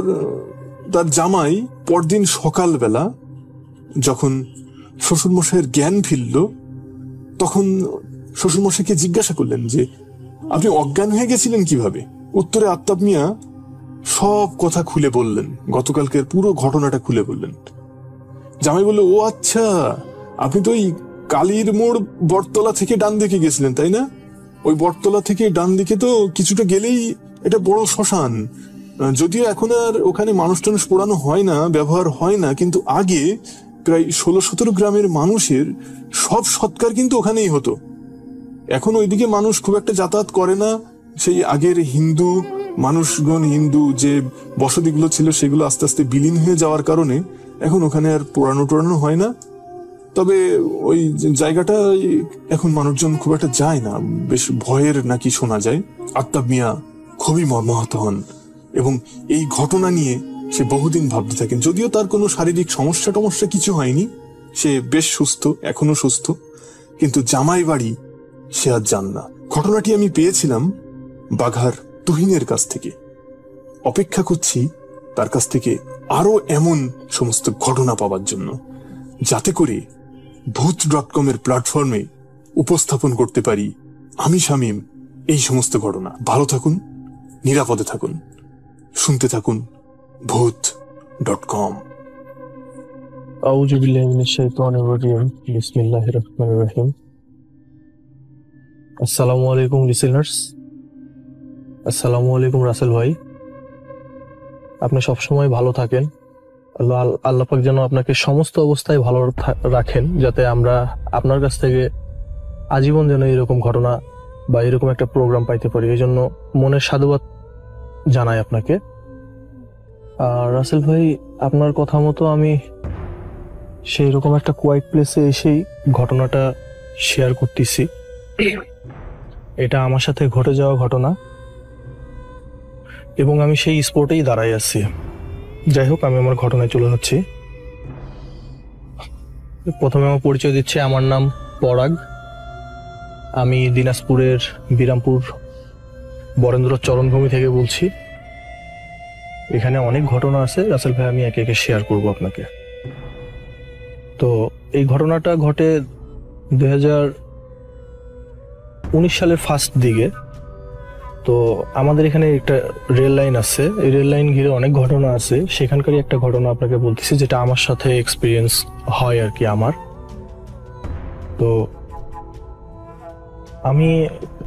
তার জামাই পরদিন সকালবেলা যখন শ্বশুরমশাইয়ের জ্ঞান ফিরল, তখন শ্বশুরমশাইকে জিজ্ঞাসা করলেন যে আপনি অজ্ঞান হয়ে গেছিলেন কিভাবে। উত্তরে আফতাব মিয়া সব কথা খুলে বললেন, গতকালকের পুরো ঘটনাটা খুলে বললেন। জামাই বলল, ও আচ্ছা, আপনি তো ওই কালীর মোড় বটতলা থেকে ডান দিকে গেছিলেন তাই না? ওই বটতলা থেকে ডান দিকে তো কিছুটা গেলেই এটা বড় শ্মশান। যদিও এখন আর ওখানে মানুষ টানুষ পোড়ানো হয় না, ব্যবহার হয় না, কিন্তু আগে প্রায় 16-17 গ্রামের মানুষের সব সৎকার কিন্তু ওখানেই হতো। এখন ওইদিকে মানুষ খুব একটা যাতায়াত করে না। সেই আগের হিন্দু মানুষগণ, হিন্দু যে বসতিগুলো ছিল সেগুলো আস্তে আস্তে বিলীন হয়ে যাওয়ার কারণে এখন ওখানে আর পোড়ানো টোড়ানো হয় না। তবে ওই জায়গাটা এখন মানুষজন খুব একটা যায় না, বেশ ভয়ের নাকি শোনা যায়। আত্তাব মিয়া খুবই মর্মাহত হন এবং এই ঘটনা নিয়ে সে বহুদিন ভাবতে থাকেন। যদিও তার কোনো শারীরিক সমস্যা টমস্যা কিছু হয়নি, সে বেশ সুস্থ, এখনো সুস্থ, কিন্তু জামাই বাড়ি সে আর যান না। ঘটনাটি আমি পেয়েছিলাম বাঘার তুহিনের কাছ থেকে। অপেক্ষা করছি তার কাছ থেকে আরো এমন সমস্ত ঘটনা পাওয়ার জন্য, যাতে করে ভূত.com এর প্ল্যাটফর্মে উপস্থাপন করতে পারি আমি শামীম এই সমস্ত ঘটনা। ভালো থাকুন, নিরাপদে থাকুন, শুনতে থাকুন ভূত.com। আউযু বিল্লাহি মিনাশ শাইতানির রাজিম। বিসমিল্লাহির রহমানির রহিম। আসসালামু আলাইকুম লিসেনার্স। আসসালামু আলাইকুম রাসেল ভাই। আপনি সবসময় ভালো থাকেন। আল্লাহ পাক যেন আপনাকে সমস্ত অবস্থায় ভালো রাখেন, যাতে আমরা আপনার কাছ থেকে আজীবন যেন এরকম ঘটনা বা এরকম একটা প্রোগ্রাম পাইতে পারি। এই জন্য মনের সাধুবাদ জানাই আপনাকে। আর রাসেল ভাই, আপনার কথা মতো আমি সেই রকম একটা কোয়াইট প্লেসে এসেই ঘটনাটা শেয়ার করতেছি। এটা আমার সাথে ঘটে যাওয়া ঘটনা এবং আমি সেই স্পটেই দাঁড়াই আছি। যাই হোক, আমি আমার ঘটনায় চলে যাচ্ছি। প্রথমে আমার পরিচয় দিচ্ছি। আমার নাম পরাগ। আমি দিনাজপুরের বিরামপুর বরেন্দ্র চরণভূমি থেকে বলছি। এখানে অনেক ঘটনা আছে রাসেল ভাই, আমি একে একে শেয়ার করব আপনাকে। তো এই ঘটনাটা ঘটে 2019 সালের ফার্স্ট দিকে। তো আমাদের এখানে একটা রেল লাইন আছে, এই রেল লাইন ঘিরে অনেক ঘটনা আছে। সেখানকারই একটা ঘটনা আপনাকে বলতেছি, যেটা আমার সাথে এক্সপিরিয়েন্স হয় আর কি আমার। তো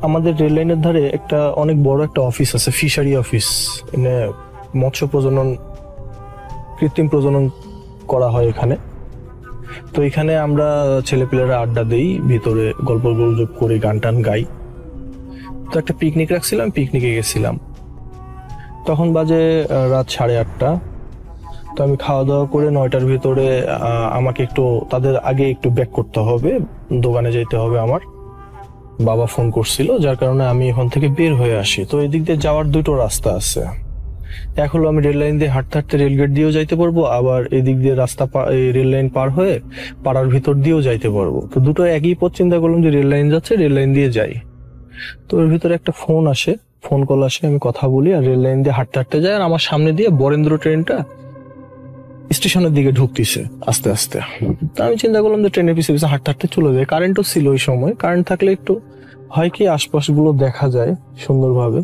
আমাদের রেল লাইনের ধারে একটা অনেক বড় একটা অফিস আছে, ফিশারি অফিস। এখানে মৎস্য প্রজনন, কৃত্রিম প্রজনন করা হয় এখানে। তো এখানে আমরা ছেলেপিলেরা আড্ডা দেই, ভিতরে গল্প গুজব করে গান টান গাই। তো একটা পিকনিক রাখছিলাম, পিকনিকে গেছিলাম। তখন বাজে রাত 8:30। তো আমি খাওয়া দাওয়া করে 9টার ভিতরে আমাকে একটু তাদের আগে একটু ব্যাক করতে হবে, দোকানে যেতে হবে আমার। বাবা ফোন করছিল, যার কারণে আমি এখান থেকে বের হয়ে আসি। তো এদিক দিয়ে যাওয়ার দুটো রাস্তা আছে। এক হলো আমি রেল লাইন দিয়ে হাঁটতে হাঁটতে রেলগেট দিয়েও যাইতে পারবো, আবার এদিক দিয়ে রেল লাইন পার হয়ে পাড়ার ভিতর দিয়েও যাইতে পারবো। তো দুটো একই পথ, চিন্তা করলাম যে রেল লাইন যাচ্ছে, রেল লাইন দিয়ে যাই। তো এর ভিতরে একটা ফোন কল আসে, আমি কথা বলি আর রেল লাইন দিয়ে হাঁটতে হাঁটতে যাই। আর আমার সামনে দিয়ে বরেন্দ্র ট্রেনটা স্টেশনের দিকে ঢুকতেছে আস্তে আস্তে। তো আমি চিন্তা করলাম যে ট্রেনের পিছিয়ে পিছিয়ে হাঁটতে হাঁটতে চলে যায়। কারেন্টও ছিল ওই সময়, কারেন্ট থাকলে একটু হয় কি আশপাশগুলো দেখা যায় সুন্দরভাবে,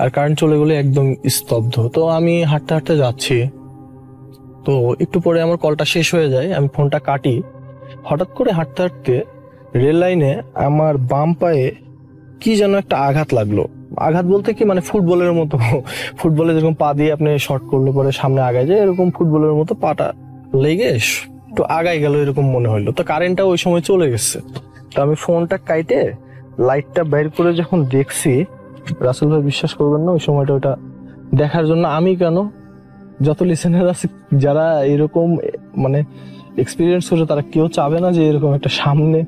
আর কারেন্ট চলে গেলে একদম স্তব্ধ। তো আমি হাঁটতে হাঁটতে যাচ্ছি, তো একটু পরে আমার কলটা শেষ হয়ে যায়, আমি ফোনটা কাটি। হঠাৎ করে হাঁটতে হাঁটতে রেল লাইনে আমার বাম পায়ে কি যেন একটা আঘাত লাগলো। আঘাত বলতে কি, মানে ফুটবলের মতো, ফুটবলে যেরকম পা দিয়ে আপনি শর্ট করলে পরে সামনে আগায় যায়, এরকম ফুটবলের মতো পাটা লেগে একটু আগায় গেল এরকম মনে হইলো। তো কারেন্টটা ওই সময় চলে গেছে। তো আমি ফোনটা কাইটে লাইটটা বের করে যখন দেখছি, রাসেল ভাই বিশ্বাস করবেন না, ওই সময়টা ওটা দেখার জন্য আমি কেন, যত লিসেনার আছে যারা এরকম মানে এক্সপিরিয়েন্স করে, তারা কেউ চাবে না যে এরকম একটা সামনে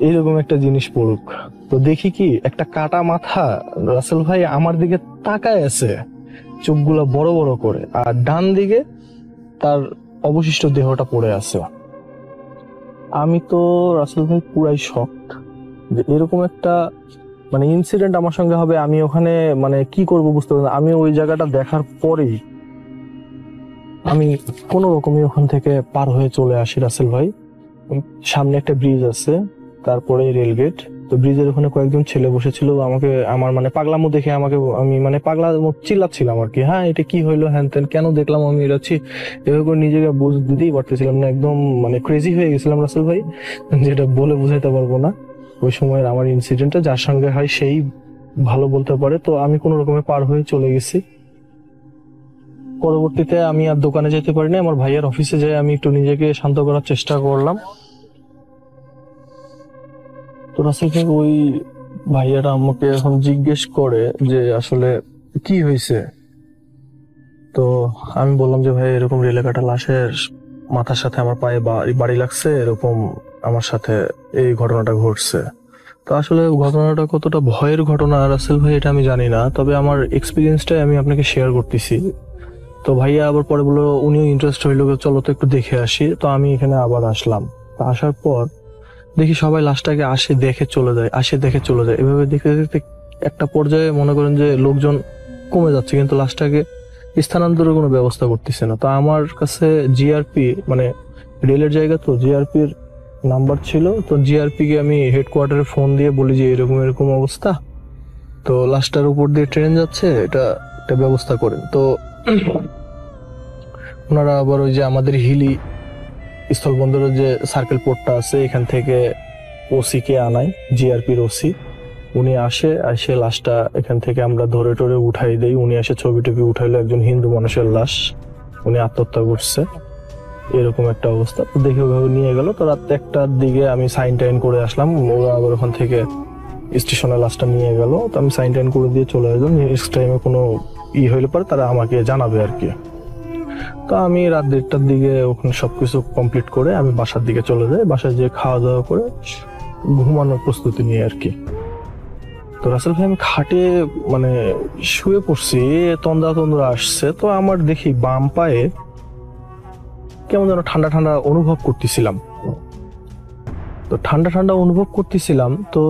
এইরকম একটা জিনিস পড়ুক। তো দেখি কি, একটা কাটা মাথা রাসেল ভাই আমার দিকে তাকায় আছে, চোখগুলো বড় বড় করে, আর ডান দিকে তার অবশিষ্ট দেহটা পড়ে আছে। আমি তো রাসেল ভাই পুরাই শকড যে এরকম একটা মানে ইনসিডেন্ট আমার সঙ্গে হবে। আমি ওখানে মানে কি করব বুঝতে পারি না। আমি ওই জায়গাটা দেখার পরেই আমি কোনো রকমই ওখান থেকে পার হয়ে চলে আসি রাসেল ভাই। সামনে একটা ব্রিজ আছে, তারপরে রেলগেট। তো ব্রিজের ওখানে কয়েকজন ছেলে বসেছিল, আমাকে আমার মানে পাগলামো দেখে আমি মানে পাগলা চিল্লাচ্ছিলাম আর কি, হ্যাঁ এটা কি হইলো, হ্যান তেন কেন দেখলাম আমি এরাচ্ছি, এভাবে করে নিজেকে বুঝ দিতেই পারতেছিলাম না। একদম মানে ক্রেজি হয়ে গেছিলাম রাসেল ভাই, যেটা বলে বুঝাইতে পারবো না। ওই সময়ের আমার ইনসিডেন্টটা যার সঙ্গে হয় সেই ভালো বলতে পারে। তো আমি কোনো রকমে পার হয়ে চলে গেছি। পরবর্তীতে আমি আর দোকানে যেতে পারিনি, আমার ভাইয়ের অফিসে যাই আমি একটু নিজেকে শান্ত করার চেষ্টা করলাম। তো রাসেল ভাই ওই ভাইয়ারা আমাকে এখন জিজ্ঞেস করে যে আসলে কি হয়েছে। তো আমি বললাম যে ভাই এরকম রেলে কাটা লাশের মাথার সাথে আমার পায়ে বাড়ি লাগছে, এরকম আমার সাথে এই ঘটনাটা ঘটছে। তো আসলে ঘটনাটা কতটা ভয়ের ঘটনা রাসেল ভাই এটা আমি জানি না, তবে আমার এক্সপিরিয়েন্সটাই আমি আপনাকে শেয়ার করতেছি। তো ভাইয়া আবার পরে বললো উনিও ইন্টারেস্ট হইলো, চলো তো একটু দেখে আসি। তো আমি এখানে আবার আসলাম। তো আসার পর দেখি সবাই লাশটাকে আসে দেখে চলে যায়, আসে দেখে চলে যায়। এভাবে দেখতে দেখতে একটা পর্যায়ে মনে করেন যে লোকজন কমে যাচ্ছে, কিন্তু লাশটাকে স্থানান্তরের কোনো ব্যবস্থা করতেছে না। তো আমার কাছে জিআরপি মানে রেলের জায়গা, তো জিআরপির নাম্বার ছিল। তো জিআরপি কে আমি হেডকোয়ার্টারে ফোন দিয়ে বলি যে এরকম এরকম অবস্থা, তো লাশটার উপর দিয়ে ট্রেন যাচ্ছে, এটা একটা ব্যবস্থা করেন। তো ওনারা আবার ওই যে আমাদের হিলি স্থলবন্দরের যে সার্কেল পোর্টটা আছে এখান থেকে ওসি কে আনায়, জিআরপির ওসি। উনি আসে লাশটা এখান থেকে আমরা ধরে টরে উঠাই দেই। উনি এসে ছবি টবি উঠাইলো, একজন হিন্দু মানুষের লাশ, উনি আত্মহত্যা করছে, এরকম একটা অবস্থা। তো দেখে ওইভাবে নিয়ে গেল। তো রাত 1টার দিকে আমি সাইন টাইন করে আসলাম, ওরা আবার ওখান থেকে স্টেশনে লাশটা নিয়ে গেল। তো আমি সাইন টাইন করে দিয়ে চলে আসলাম, নেক্সট টাইমে কোনো হইলে পরে তারা আমাকে জানাবে আর কি। তো আমি রাত 1টার দিকে ওখানে সবকিছু কমপ্লিট করে আমি বাসার দিকে চলে যাই। বাসায় যেয়ে খাওয়া দাওয়া করে ঘুমানোর প্রস্তুতি নিয়ে আর কি। তো রাসেল ভাই আমি খাটে মানে শুয়ে পড়ছি, তন্দ্রা আসছে। তো আমার দেখি বাম পায়ে কেমন যেন ঠান্ডা ঠান্ডা অনুভব করতেছিলাম। তো ঠান্ডা ঠান্ডা অনুভব করতেছিলাম, তো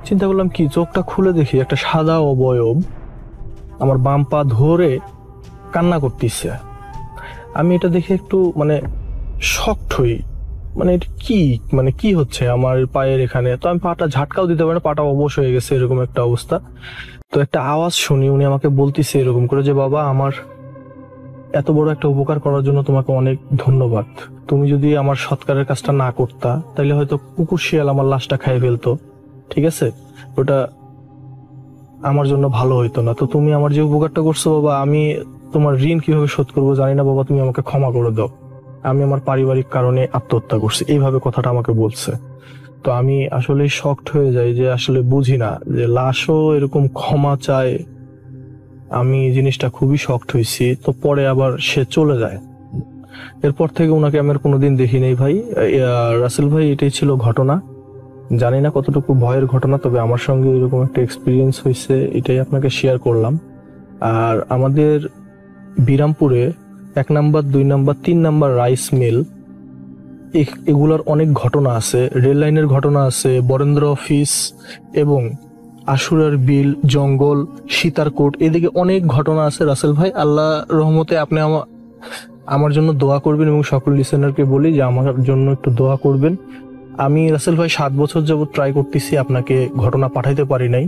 চিন্তা করলাম কি, চোখটা খুলে দেখি একটা সাদা অবয়ব আমার বাম পা ধরে কান্না করতেছে। আমি এটা দেখে একটু মানে শকড হই, মানে এটা কি, মানে কি হচ্ছে আমার পায়ের এখানে। তো আমি পাটা ঝাটকাও দিতে পারি না, পাটা অবশ হয়ে গেছে, এরকম একটা অবস্থা। তো একটা আওয়াজ শুনি, উনি আমাকে বলতেছে এরকম করে যে বাবা, আমার এত বড় একটা উপকার করার জন্য তোমাকে অনেক ধন্যবাদ। তুমি যদি আমার সৎকারের কাজটা না করতা তাহলে হয়তো কুকুর শিয়াল আমার লাশটা খাই ফেলতো, ঠিক আছে, ওটা আমার জন্য ভালো হইতো না। তো তুমি আমার যে উপকারটা করছো বাবা, আমি তোমার ঋণ কিভাবে শোধ করবো জানি না বাবা, তুমি আমাকে ক্ষমা করে দাও, আমি আমার পারিবারিক কারণে আত্মহত্যা করছি, এইভাবে কথাটা আমাকে বলছে। তো আমি আসলে শকড হয়ে যাই যে আসলে বুঝি না যে লাশও এরকম ক্ষমা চায়। আমি জিনিসটা খুবই শকড হয়েছি। তো পরে আবার সে চলে যায়। এরপর থেকে ওনাকে আমি আর কোনোদিন দেখি নেই ভাই। রাসেল ভাই, এটাই ছিল ঘটনা। জানি না কতটুকু ভয়ের ঘটনা, তবে আমার সঙ্গে এরকম একটা এক্সপিরিয়েন্স হয়েছে, এটাই আপনাকে শেয়ার করলাম। আর আমাদের বিরামপুরে 1 number 2 number 3 number rice mill, এগুলার অনেক ঘটনা আছে। রেল লাইনের ঘটনা আছে, বরেন্দ্র অফিস এবং আশুরার বিল, জঙ্গল, সীতারকোট, এদিকে অনেক ঘটনা আছে রাসেল ভাই। আল্লাহ রহমতে আপনি আমার জন্য দোয়া করবেন এবং সকল লিসেনারকে বলি যে আমার জন্য একটু দোয়া করবেন। আমি রাসেল ভাই 7 বছর যাবত ট্রাই করতেছি, আপনাকে ঘটনা পাঠাইতে পারি নাই।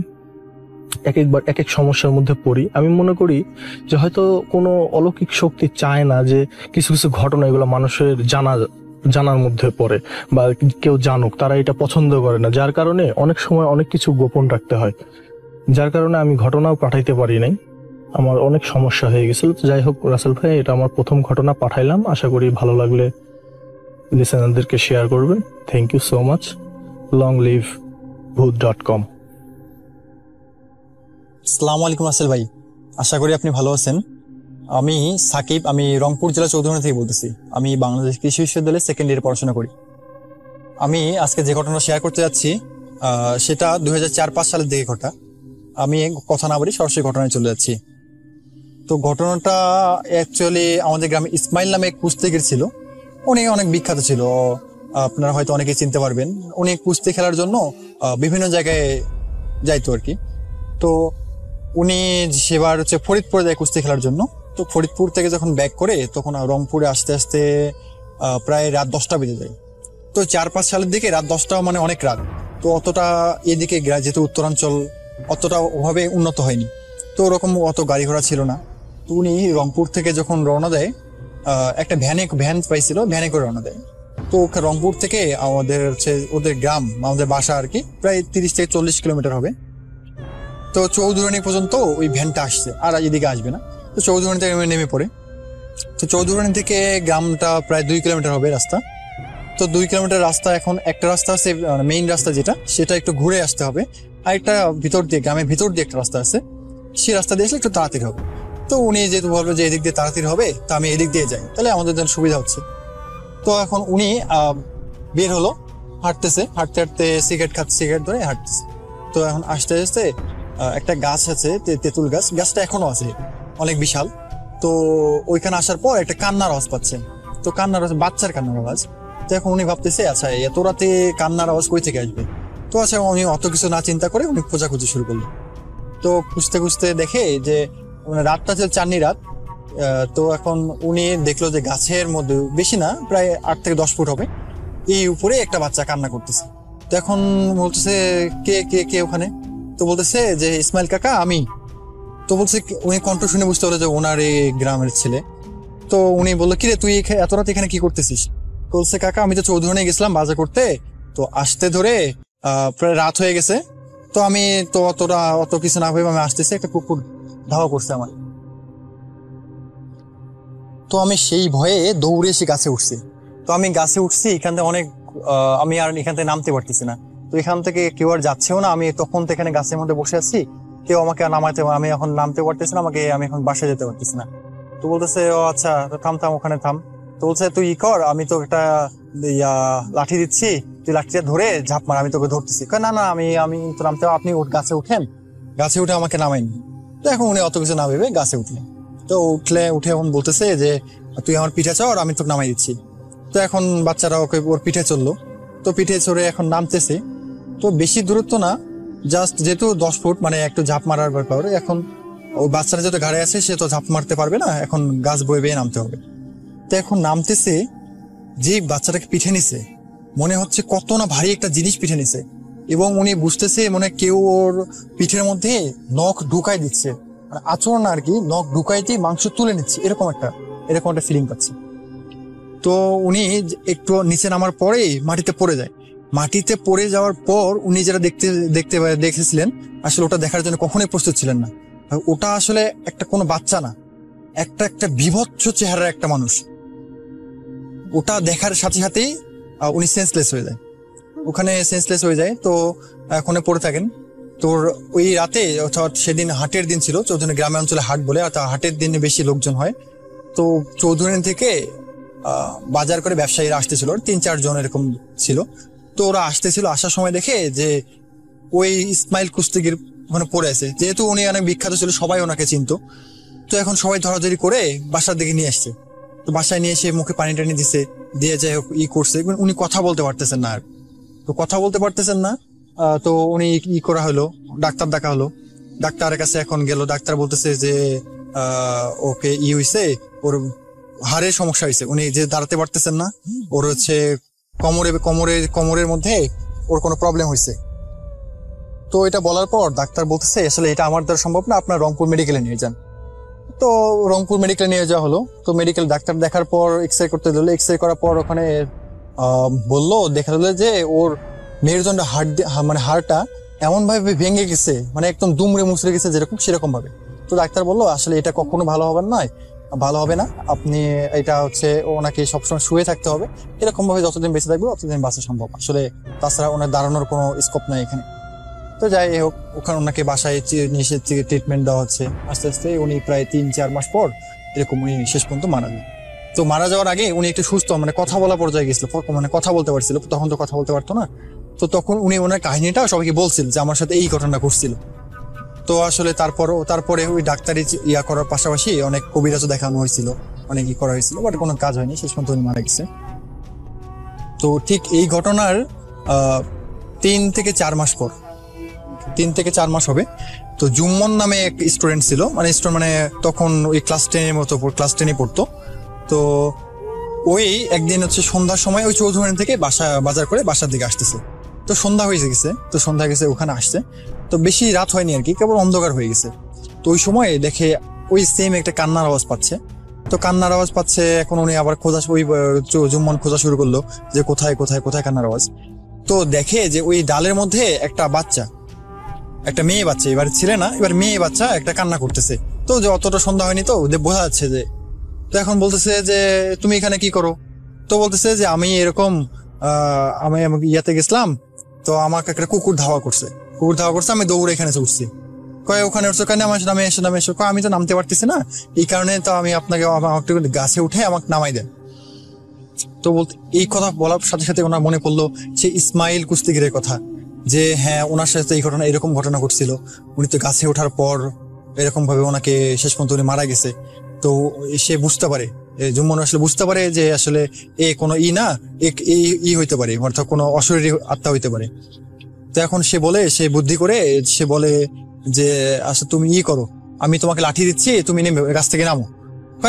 একবার এক এক সমস্যার মধ্যে পড়ি। আমি মনে করি যে হয়তো কোনো অলৌকিক শক্তি চায় না যে কিছু কিছু ঘটনা এগুলো মানুষের জানার মধ্যে পড়ে বা কেউ জানুক, তারা এটা পছন্দ করে না, যার কারণে অনেক সময় অনেক কিছু গোপন রাখতে হয়, যার কারণে আমি ঘটনাও পাঠাইতে পারি নাই। আমার অনেক সমস্যা হয়ে গেছিল। যাই হোক রাসেল ভাই, এটা আমার প্রথম ঘটনা পাঠাইলাম, আশা করি ভালো লাগলে লিসেনারদেরকে শেয়ার করবেন। Thank you so much. Long live ভূত.com। আসসালামু আলাইকুম রাসেল ভাই, আশা করি আপনি ভালো আছেন। আমি সাকিব, আমি রংপুর জেলা চৌধুরী থেকে বলতেছি। আমি বাংলাদেশ কৃষি বিশ্ববিদ্যালয়ে সেকেন্ড ইয়ারে পড়াশোনা করি। আমি আজকে যে ঘটনা শেয়ার করতে যাচ্ছি সেটা 2004-05 সালের দিকে ঘটা। আমি কথা না বলি সরাসরি ঘটনায় চলে যাচ্ছি। তো ঘটনাটা অ্যাকচুয়ালি আমাদের গ্রামে ইসমাইল নামে এক কুস্তিগির ছিল। উনি অনেক বিখ্যাত ছিল, আপনারা হয়তো অনেকে চিনতে পারবেন। উনি কুস্তি খেলার জন্য বিভিন্ন জায়গায় যাইতো আর কি। তো উনি সেবার হচ্ছে ফরিদপুরে যায় কুস্তি খেলার জন্য। তো ফরিদপুর থেকে যখন ব্যাক করে তখন রংপুরে আসতে আসতে প্রায় রাত 10টা বেজে যায়। তো 4-5 সালের দিকে রাত 10টা মানে অনেক রাত। তো অতটা এদিকে যেহেতু উত্তরাঞ্চল অতটা ওভাবে উন্নত হয়নি, তো ওরকম অত গাড়ি ঘোড়া ছিল না। তো উনি রংপুর থেকে যখন রওনা দেয়, একটা ভ্যান পাইছিল, ভ্যানে করে রওনা দেয়। তো রংপুর থেকে আমাদের হচ্ছে ওদের গ্রাম, আমাদের বাসা আর কি, প্রায় 30 থেকে 40 কিলোমিটার হবে। তো চৌধুরানী পর্যন্ত ওই ভ্যানটা আসছে, আর এদিকে আসবে না। তো চৌধুরানী থেকে নেমে পড়ে। তো চৌধুরানী থেকে গ্রামটা প্রায় 2 কিলোমিটার হবে রাস্তা। তো 2 কিলোমিটার রাস্তা, এখন একটা রাস্তা আছে মেইন রাস্তা যেটা, সেটা একটু ঘুরে আসতে হবে। আরেকটা ভিতর দিয়ে, গ্রামের ভিতর দিয়ে একটা রাস্তা আছে, সেই রাস্তা দিয়ে আসলে একটু তাড়াতাড়ি হবে। তো উনি যেহেতু বললো যে এদিক দিয়ে তাড়াতাড়ি হবে, তা আমি এদিক দিয়ে যাই, তাহলে আমাদের জন্য সুবিধা হচ্ছে। তো এখন উনি বের হলো, হাঁটতেছে, হাঁটতে হাঁটতে সিগারেট খাচ্ছে, সিগারেট ধরে হাঁটতেছে। তো এখন আস্তে আস্তে একটা গাছ আছে, তেঁতুল গাছ, গাছটা এখনো আছে, অনেক বিশাল। তো ওইখানে আসার পর একটা কান্নার আওয়াজ পাচ্ছে। তো কান্নার আওয়াজ, বাচ্চার কান্নার আওয়াজ। তো এখন উনি ভাবতেছে আচ্ছা এত রাতে কান্নার আওয়াজ কই থেকে আসবে। তো আচ্ছা উনি অত কিছু না চিন্তা করে উনি খোঁজাখুঁজি শুরু করলো। তো খুঁজতে খুঁজতে দেখে যে রাতটা ছিল চাঁদনি রাত। তো এখন উনি দেখলো যে গাছের মধ্যে, বেশি না, প্রায় 8 থেকে 10 ফুট হবে, এই উপরে একটা বাচ্চা কান্না করতেছে। তো এখন বলতেছে কে কে কে ওখানে? তো বলতেছে যে ইসমাইল কাকা, আমি। তো বলছে, উনি কণ্ঠ শুনে বুঝতে পারলো যে ওনার এই গ্রামের ছেলে। তো উনি বললো কিরে তুই এত রাত এখানে কি করতেছিস? বলছে কাকা আমি তো চৌধুরী গেছিলাম বাজার করতে, তো আসতে ধরে প্রায় রাত হয়ে গেছে, তো আমি তো অত কিছু না ভেবে আমি আসতেছি, একটা কুকুর ধাওয়া করছে আমার। তো আমি সেই ভয়ে দৌড়ে এসে গাছে উঠছি। তো আমি গাছে উঠছি, এখান থেকে অনেক আমি আর এখান থেকে নামতে পারতেছি না। তো এখান থেকে কেউ আর যাচ্ছেও না, আমি তখন তো এখানে গাছের মধ্যে বসে আছি, কেউ আমাকে নামাইতে, আমি এখন নামতে পারতেছি না, আমি এখন বাসায় যেতে পারতেছি না। তো বলতেছে ও আচ্ছা থাম থাম, ওখানে থাম। তো বলছে তুই ই কর, আমি তো একটা লাঠি দিচ্ছি, তুই লাঠিটা ধরে ঝাঁপ মার, আমি তোকে ধরতেছি। না না আমি তো নামতে, আপনি গাছে উঠেন, গাছে উঠে আমাকে নামাইনি। তো এখন উনি অত কিছু না ভেবে গাছে উঠলেন। তো উঠে এখন বলতেছে যে তুই আমার পিঠে চড়, আমি তোকে নামাই দিচ্ছি। তো এখন বাচ্চারা ওকে ওর পিঠে চললো। তো পিঠে চড়ে এখন নামতেছে। তো বেশি দূরত্ব না, জাস্ট যেহেতু 10 ফুট, মানে একটু ঝাঁপ মারার ব্যাপার। এখন ওই বাচ্চারা যেহেতু ঘাড়ে আছে, সে তো ঝাঁপ মারতে পারবে না, এখন গাছ বয়ে বেয়ে নামতে হবে। তো এখন নামতেছে, যে বাচ্চাটাকে পিঠে নিছে, মনে হচ্ছে কত না ভারী একটা জিনিস পিঠে নিছে, এবং উনি বুঝতেছে মনে কেউ ওর পিঠের মধ্যে নখ ঢুকাই দিচ্ছে, মানে আচরণ আর কি, নখ ঢুকাইতে মাংস তুলে নিচ্ছে, এরকম একটা ফিলিং পাচ্ছে। তো উনি একটু নিচে নামার পরেই মাটিতে পড়ে যায়। মাটিতে পড়ে যাওয়ার পর উনি যেটা দেখেছিলেন, আসলে ওটা দেখার জন্য কখনোই প্রস্তুত ছিলেন না। ওটা আসলে কোনো বাচ্চা না, একটা বিভৎস চেহারার একটা মানুষ। ওটা দেখার সাথে সাথেই উনি সেন্সলেস হয়ে যায়, ওখানে সেন্সলেস হয়ে যায়। তো ওখানে পড়ে থাকেন। তোর ওই রাতে, অর্থাৎ সেদিন হাটের দিন ছিল, চৌধুরী গ্রামে অঞ্চলে হাট বলে, অর্থাৎ হাটের দিনে বেশি লোকজন হয়। তো চৌধুরী থেকে বাজার করে ব্যবসায়ীরা আসতেছিল, 3-4 জন এরকম ছিল। তো ওরা আসতেছিল, আসার সময় দেখে যে ওই ইসমাইল কুস্তিগির ওখানে পড়ে আছে। যেহেতু উনি অনেক বিখ্যাত ছিল, সবাই ওনাকে চিনতো। তো এখন সবাই ধরাধরি করে বাসার দিকে নিয়ে আসছে। তো বাসায় নিয়ে এসে মুখে পানি টানি দিছে, দিয়ে যাই হোক করছে। উনি কথা বলতে পারতেছেন না, আর তো কথা বলতে পারতেছেন না। তো উনি করা হলো, ডাক্তার ডাকা হলো। ডাক্তারের কাছে এখন গেল, ডাক্তার বলতেছে যে ওকে হইছে, ওর হাড়ের সমস্যা হয়েছে, উনি যে দাঁড়াতে পারতেছেন না, ওর হচ্ছে কোমরের মধ্যে ওর কোনো প্রবলেম হয়েছে। তো এটা বলার পর ডাক্তার বলতেছে আসলে এটা আমার দ্বারা সম্ভব না, আপনার রংপুর মেডিকেলে নিয়ে যান। তো রংপুর মেডিকেলে নিয়ে যাওয়া হলো। তো মেডিকেল ডাক্তার দেখার পর এক্সরে করতে দিল। এক্সরে করার পর ওখানে দেখা গেল যে ওর মেরুদণ্ড হাড়টা এমন ভাবে ভেঙে গেছে, মানে একদম দুমড়ে মুচড়ে গেছে যেরকম, সেরকম ভাবে। তো ডাক্তার বললো আসলে এটা কখনো ভালো হবে না, আপনি এটা হচ্ছে ওনাকে সবসময় শুয়ে থাকতে হবে, এরকম ভাবে যতদিন বেঁচে থাকবে ততদিন বাঁচা সম্ভব, আসলে তাছাড়া ওনার দাঁড়ানোর কোনো স্কোপ নাই এখানে। তো যাই হোক, ওখানে ওনাকে বাসায় নিয়ে এসে ট্রিটমেন্ট দেওয়া হচ্ছে। আস্তে আস্তে উনি প্রায় 3-4 মাস পর এরকম উনি শেষ পর্যন্ত মারা যান। তো মারা যাওয়ার আগে উনি একটু সুস্থ, মানে কথা বলা পর্যায়ে গেছিল, মানে কথা বলতে পারছিল, তখন তো কথা বলতে পারতো না। তো তখন উনি ওনার কাহিনীটা সবাইকে বলছিল যে আমার সাথে এই ঘটনা ঘটছিল। তো আসলে তারপরে ওই ডাক্তারি করার পাশাপাশি অনেক কবিরাজও দেখানো হয়েছিল, অনেক করা হয়েছিল, বাট কোনো কাজ হয়নি, শেষ পর্যন্ত উনি মারা গেছে। তো ঠিক এই ঘটনার 3 থেকে 4 মাস পর, 3 থেকে 4 মাস হবে, তো জুম্মন নামে এক স্টুডেন্ট ছিল, মানে তখন ওই ক্লাস 10 পড়তো। তো ওই একদিন হচ্ছে সন্ধ্যার সময় ওই চৌধুরী থেকে বাজার করে বাসার দিকে আসতেছে। তো সন্ধ্যা হয়ে গেছে, ওখানে আসছে। তো বেশি রাত হয়নি আর কি, কেবল অন্ধকার হয়ে গেছে। তো ওই সময় দেখে ওই সেম একটা কান্নার আওয়াজ পাচ্ছে। তো কান্নার আওয়াজ পাচ্ছে, এখন উনি আবার জুম্মন খোঁজা শুরু করলো যে কোথায় কোথায় কোথায় কান্নার আওয়াজ। তো দেখে যে ওই ডালের মধ্যে একটা মেয়ে বাচ্চা, এবার ছেলে না, এবার মেয়ে বাচ্চা একটা কান্না করতেছে। তো যে অতটা সন্ধ্যা হয়নি, তো বোঝা যাচ্ছে যে। তো এখন বলতেছে যে তুমি এখানে কি করো? তো বলতেছে যে আমি এরকম আমি ইয়াতে গেছিলাম, তো আমাকে একটা কুকুর ধাওয়া করছে। কুকুর ধাওয়া করছে, আমি দৌড়ে এখানে উঠছি। কয় ওখানে উঠছো কেন? আমার নামে এসো, নামে এসো। কয় আমি তো নামতে পারতেছি না, এই কারণে তো আমি আপনাকে আমাকে গাছে উঠে আমাকে নামাই দেন। তো বলতে এই কথা বলার সাথে সাথে ওনার মনে পড়লো সে ইসমাইল কুস্তিগিরের কথা, যে হ্যাঁ ওনার সাথে এই ঘটনা, এরকম ঘটনা ঘটছিল। উনি তো গাছে ওঠার পর এরকম ভাবে ওনাকে শেষ পর্যন্ত উনি মারা গেছে। তো সে বুঝতে পারে, জুম্মন আসলে বুঝতে পারে যে আসলে এ কোনো না হইতে পারে, অর্থাৎ কোনো অশরীরী আত্মা হইতে পারে। তো এখন সে বুদ্ধি করে সে বলে যে আচ্ছা তুমি করো, আমি তোমাকে লাঠি দিচ্ছি, তুমি নেমে গাছ থেকে নামো।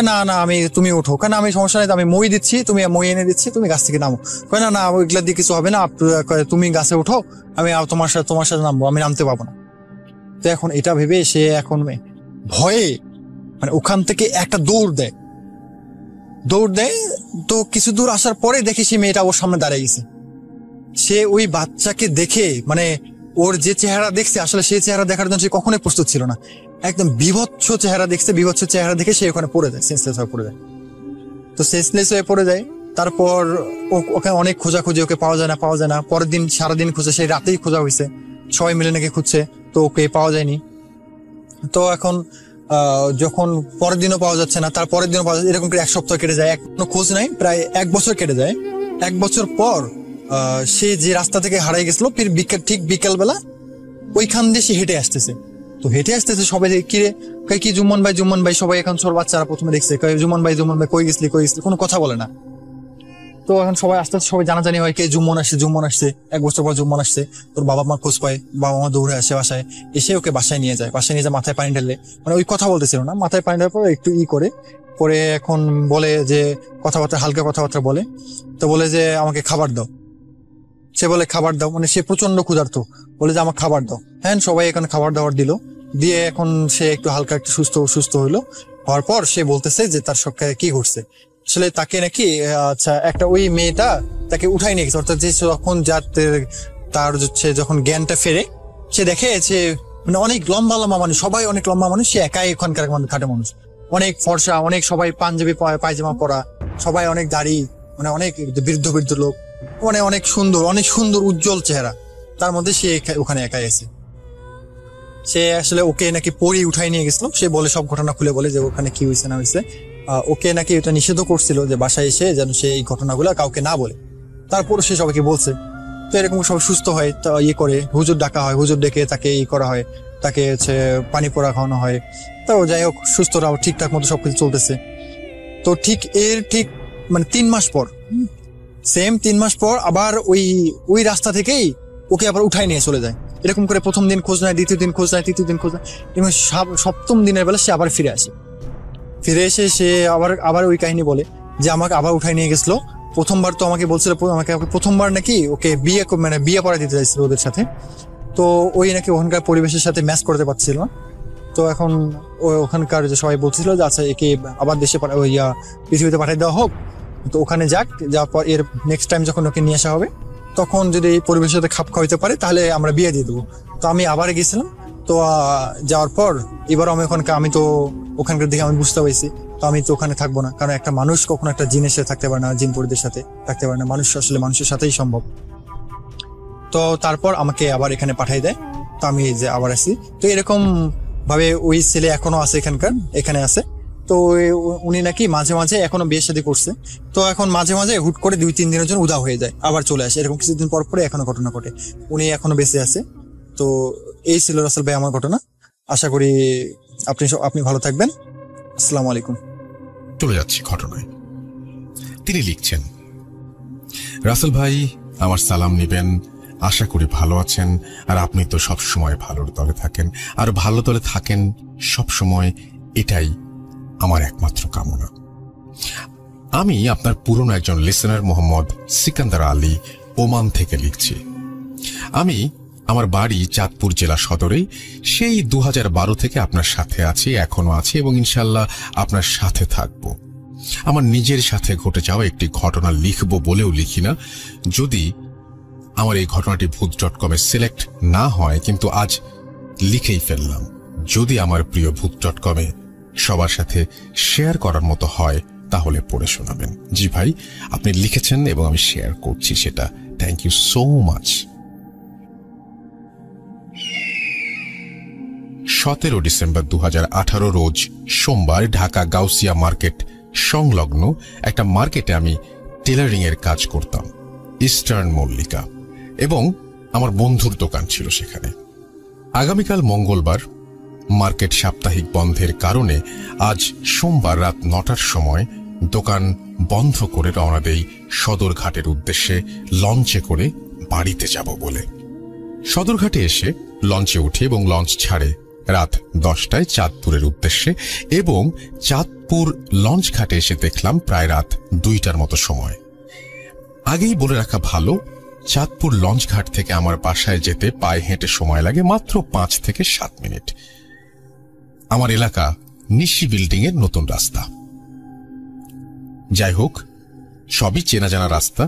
না না তুমি ওঠো। কেন? আমি সমস্যা নাই, আমি মই দিচ্ছি, তুমি মই এনে দিচ্ছি, তুমি গাছ থেকে নামো। না না ওইগুলা দিয়ে কিছু হবে না, তুমি গাছে ওঠো, আমি তোমার সাথে নামবো, আমি নামতে পারবো না। তো এখন এটা ভেবে সে এখন ভয়ে মানে ওখান থেকে একটা দৌড় দেয়। তো কিছু দূর আসার পরে দেখি সে মেয়েটা ওর সামনে দাঁড়িয়ে গেছে। সে ওই বাচ্চাকে দেখে মানে ওর যে চেহারা দেখছে, আসলে সেই চেহারা দেখার জন্য সে কখনোই প্রস্তুত ছিল না। একদম বিভৎস চেহারা দেখছে, বিভৎস চেহারা দেখে সে ওখানে পড়ে যায়, সেন্সলেস হয়ে পড়ে যায়। তো সেন্সলেস হয়ে পড়ে যায়। তারপর ওকে অনেক খোঁজাখুঁজি, ওকে পাওয়া যায় না। পরের দিন সারাদিন খুঁজে, সেই রাতেই খোঁজা হয়েছে, সবাই মিলে নাকি খুঁজছে, তো ওকে পাওয়া যায়নি। তো এখন যখন পরের দিনও পাওয়া যাচ্ছে না, তার পরের দিনও পাওয়া যাচ্ছে, এরকম করে 1 সপ্তাহ কেটে যায়, কোনো খোঁজ নাই, প্রায় 1 বছর কেটে যায়। 1 বছর পর সে যে রাস্তা থেকে হারাই গেছিল, ঠিক বিকেল বেলা ওইখান দিয়ে সে হেঁটে আসতেছে। তো হেঁটে আসতেছে, সবাই কি জুম্মন ভাই, সবাই এখন ছোট বাচ্চারা প্রথমে দেখছে, জুম্মন ভাই কই গেছলি, কোনো কথা বলে না। তো এখন সবাই আস্তে আস্তে সবাই জানাজানি হয়, কে জুম্মন আসছে। 1 বছর পর জুম্মন আসছে, তোর বাবা মা খোঁজ পায়, বাবা মা দৌড়ে আসে বাসায়, এসে ওকে বাসায় নিয়ে যায়। মাথায় পানি ঢেলে, মানে ওই কথা বলতেছিল না, মাথায় পানি ঢালার পর একটু পরে এখন বলে যে হালকা কথাবার্তা বলে। তো বলে যে আমাকে খাবার দাও। সে বলে খাবার দাও, মানে সে প্রচন্ড ক্ষুধার্ত, বলে যে আমার খাবার দাও। হ্যাঁ, সবাই এখানে খাবার দাবার দিল, দিয়ে এখন সে একটু হালকা একটু সুস্থ হইলো। হওয়ার পর সে বলতেছে যে তার সঙ্গে কি ঘটছে। আসলে তাকে নাকি আচ্ছা একটা ওই মেয়েটা তাকে উঠাই নিয়ে গেছে, অর্থাৎ যে যখন তার হচ্ছে যখন জ্ঞানটা ফেরে, সে দেখে যে মানে অনেক লম্বা মানুষ, সবাই অনেক লম্বা মানুষ, সে একাই ওখানকার খাটে মানুষ, অনেক ফর্সা, অনেক সবাই পাঞ্জাবি পায়জামা পরা, সবাই অনেক দাড়ি, মানে অনেক বৃদ্ধ লোক, মানে অনেক সুন্দর উজ্জ্বল চেহারা, তার মধ্যে সে ওখানে একাই আছে। সে আসলে ওকে নাকি পরি উঠাই নিয়ে গেছিল, সে বলে সব ঘটনা খুলে বলে যে ওখানে কি হয়েছে না হয়েছে। ওকে নাকি এটা নিষেধ করছিল যে বাসায় এসে যেন সে এই ঘটনাগুলো কাউকে না বলে, তারপরও সে সবাইকে বলছে। তো এরকম সবাই সুস্থ হয়, তো করে হুজুর ডাকা হয়, হুজুর ডেকে তাকে করা হয়, তাকে হচ্ছে পানি পোড়া খাওয়ানো হয়। তো যাই হোক, সুস্থরাও ঠিকঠাক মতো সবকিছু চলতেছে। তো ঠিক মানে 3 মাস পর, 3 মাস পর আবার ওই রাস্তা থেকেই ওকে আবার উঠাই নিয়ে চলে যায়। এরকম করে প্রথম দিন খোঁজ নেয়, দ্বিতীয় দিন খোঁজ নেয়, তৃতীয় দিন খোঁজ নেয়, এবং 7ম দিনের বেলা সে আবার ফিরে এসে সে আবার ওই কাহিনী বলে যে আমাকে আবার উঠাই নিয়ে গেছিল। প্রথমবার তো আমাকে বলছিল, আমাকে প্রথমবার নাকি ওকে বিয়ে পড়াই দিতে চাইছিল ওদের সাথে। তো ওই নাকি ওখানকার পরিবেশের সাথে ম্যাচ করতে পারছিল না। তো এখন ওখানকার যে সবাই বলছিল যে আচ্ছা একে আবার দেশে পৃথিবীতে পাঠিয়ে দেওয়া হোক। তো ওখানে যাওয়ার পর এর নেক্সট টাইম যখন ওকে নিয়ে আসা হবে, তখন যদি এই পরিবেশের সাথে খাপ খাওয়াইতে পারে তাহলে আমরা বিয়ে দিয়ে দেবো। তো আমি আবার গেছিলাম। তো যাওয়ার পর এবার আমি তো ওখানকার দিকে আমি বুঝতে পারছি, তো আমি তো ওখানে থাকবো না, কারণ একটা মানুষ কখনো একটা জিনের সাথে থাকতে পারে না, জিন পরিদের সাথে থাকতে পারে না, মানুষ আসলে মানুষের সাথেই সম্ভব। তো তারপর আমাকে আবার এখানে পাঠিয়ে দেয়। তো আমি যে আবার আসি, তো এরকম ভাবে ওই ছেলে এখনো আছে এখানে আছে। তো উনি নাকি মাঝে মাঝে এখনো বিয়ে শাদী করছে। তো এখন মাঝে মাঝে হুট করে 2-3 দিনের জন্য উদা হয়ে যায়, আবার চলে আসে, এরকম কিছুদিন পর পরে এখনো ঘটনা ঘটে। উনি এখনো বেঁচে আছে। তো এই ছিল রাসেল ভাই আমার ঘটনা। আশা করি আপনি ভালো থাকবেন। আসসালামু আলাইকুম। চলে যাচ্ছি ঘটনায়। তিনি লিখছেন, রাসেল ভাই আমার সালাম নিবেন, আশা করি ভালো আছেন, আর আপনি তো সবসময় ভালোর দলে থাকেন, আর ভালো দলে থাকেন সবসময়, এটাই আমার একমাত্র কামনা। আমি আপনার পুরনো একজন লিসেনার মোহাম্মদ সিকান্দার আলী, ওমান থেকে লিখছি। আমি আমার বাড়ি চাঁদপুর জেলা সদরে, সেই 2012 থেকে আপনার সাথে আছি, এখনো আছি, এবং ইনশাল্লাহ আপনার সাথে থাকব। আমার নিজের সাথে ঘটে যাওয়া একটি ঘটনা লিখব বলেও লিখি না, যদি আমার এই ঘটনাটি ভূত.com সিলেক্ট না হয়, কিন্তু আজ লিখেই ফেললাম। যদি আমার প্রিয় ভূত.com সবার সাথে শেয়ার করার মতো হয় তাহলে পড়ে শোনাবেন। জি ভাই, আপনি লিখেছেন এবং আমি শেয়ার করছি সেটা। Thank you so much. 17 December 2018 রোজ সোমবার ঢাকা গাউসিয়া মার্কেট সংলগ্ন একটা মার্কেটে আমি টেলারিং এর কাজ করতাম, ইস্টার্ন মল্লিকা, এবং আমার বন্ধুর দোকান ছিল সেখানে। আগামীকাল মঙ্গলবার মার্কেট সাপ্তাহিক বন্ধের কারণে আজ সোমবার রাত 9টার সময় দোকান বন্ধ করে রওনা দেই সদরঘাটের উদ্দেশ্যে লঞ্চে করে বাড়িতে যাব বলে। সদরঘাটে এসে লঞ্চে উঠে এবং লঞ্চ ছাড়ে রাত 10টায় চাঁদপুরের উদ্দেশ্যে, এবং চাঁদপুর লঞ্চ ঘাটে এসে দেখলাম প্রায় রাত 2টার মতো সময়। আগেই বলে রাখা ভালো, চাঁদপুর লঞ্চ ঘাট থেকে আমার বাসায় যেতে পায়ে হেঁটে সময় লাগে মাত্র 5 থেকে 7 মিনিট। আমার এলাকা নিশি বিল্ডিং এর নতুন রাস্তা। যাই হোক, সবই চেনা জানা রাস্তা,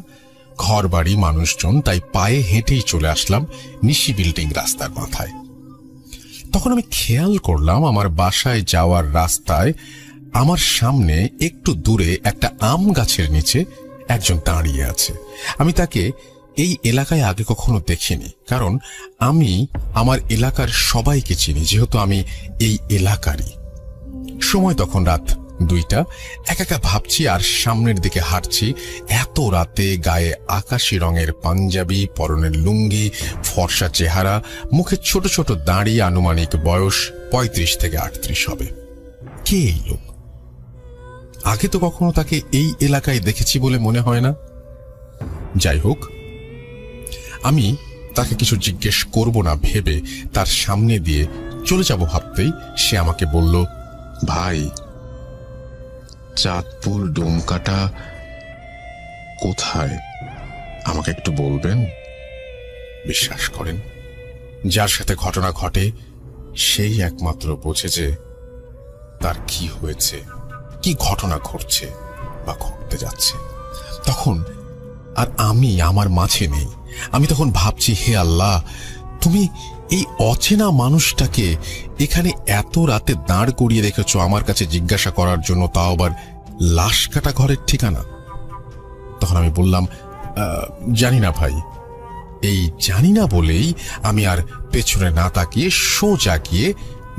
ঘর বাড়ি, মানুষজন, তাই পায়ে হেঁটেই চলে আসলাম নিশি বিল্ডিং রাস্তার মাথায়। তখন আমি খেয়াল করলাম আমার বাসায় যাওয়ার রাস্তায় আমার সামনে একটু দূরে একটা আম গাছের নিচে একজন দাঁড়িয়ে আছে। আমি তাকে এই এলাকায় আগে কখনো দেখিনি, কারণ আমি আমার এলাকার সবাইকে চিনি, যেহেতু আমি এই এলাকারই। সময় তখন রাত 2টা। একা ভাবছি আর সামনের দিকে হাঁটছি। এত রাতে গায়ে আকাশি রঙের পাঞ্জাবি, পরনের লুঙ্গি, ফর্সা চেহারা, মুখে ছোট ছোট দাঁড়ি, আনুমানিক বয়স 35 থেকে 38 হবে। কে এই লোক? আগে তো কখনো তাকে এই এলাকায় দেখেছি বলে মনে হয় না। যাই হোক, আমি তাকে কিছু জিজ্ঞেস করব না ভেবে তার সামনে দিয়ে চলে যাব ভাবতেই সে আমাকে বলল, ভাই, চাঁদপুর ডোমকাটা কোথায়? আমাকে একটু বলবেন? বিশ্বাস করেন, যার সাথে ঘটনা ঘটে সেই একমাত্র বোঝে যে তার কি হয়েছে, কি ঘটনা ঘটছে বা ঘটতে যাচ্ছে। তখন আর আমি আমার মাঝে নেই। আমি তখন ভাবছি, হে আল্লাহ, তুমি এই অচেনা মানুষটাকে এখানে এত রাতে দাঁড় করিয়ে রেখেছ আমার কাছে জিজ্ঞাসা করার জন্য, তাও আবার লাশ কাটা ঘরের ঠিকানা। তখন আমি বললাম, জানি না ভাই। এই জানি না বলেই আমি আর পেছনে না তাকিয়ে সোজা গিয়ে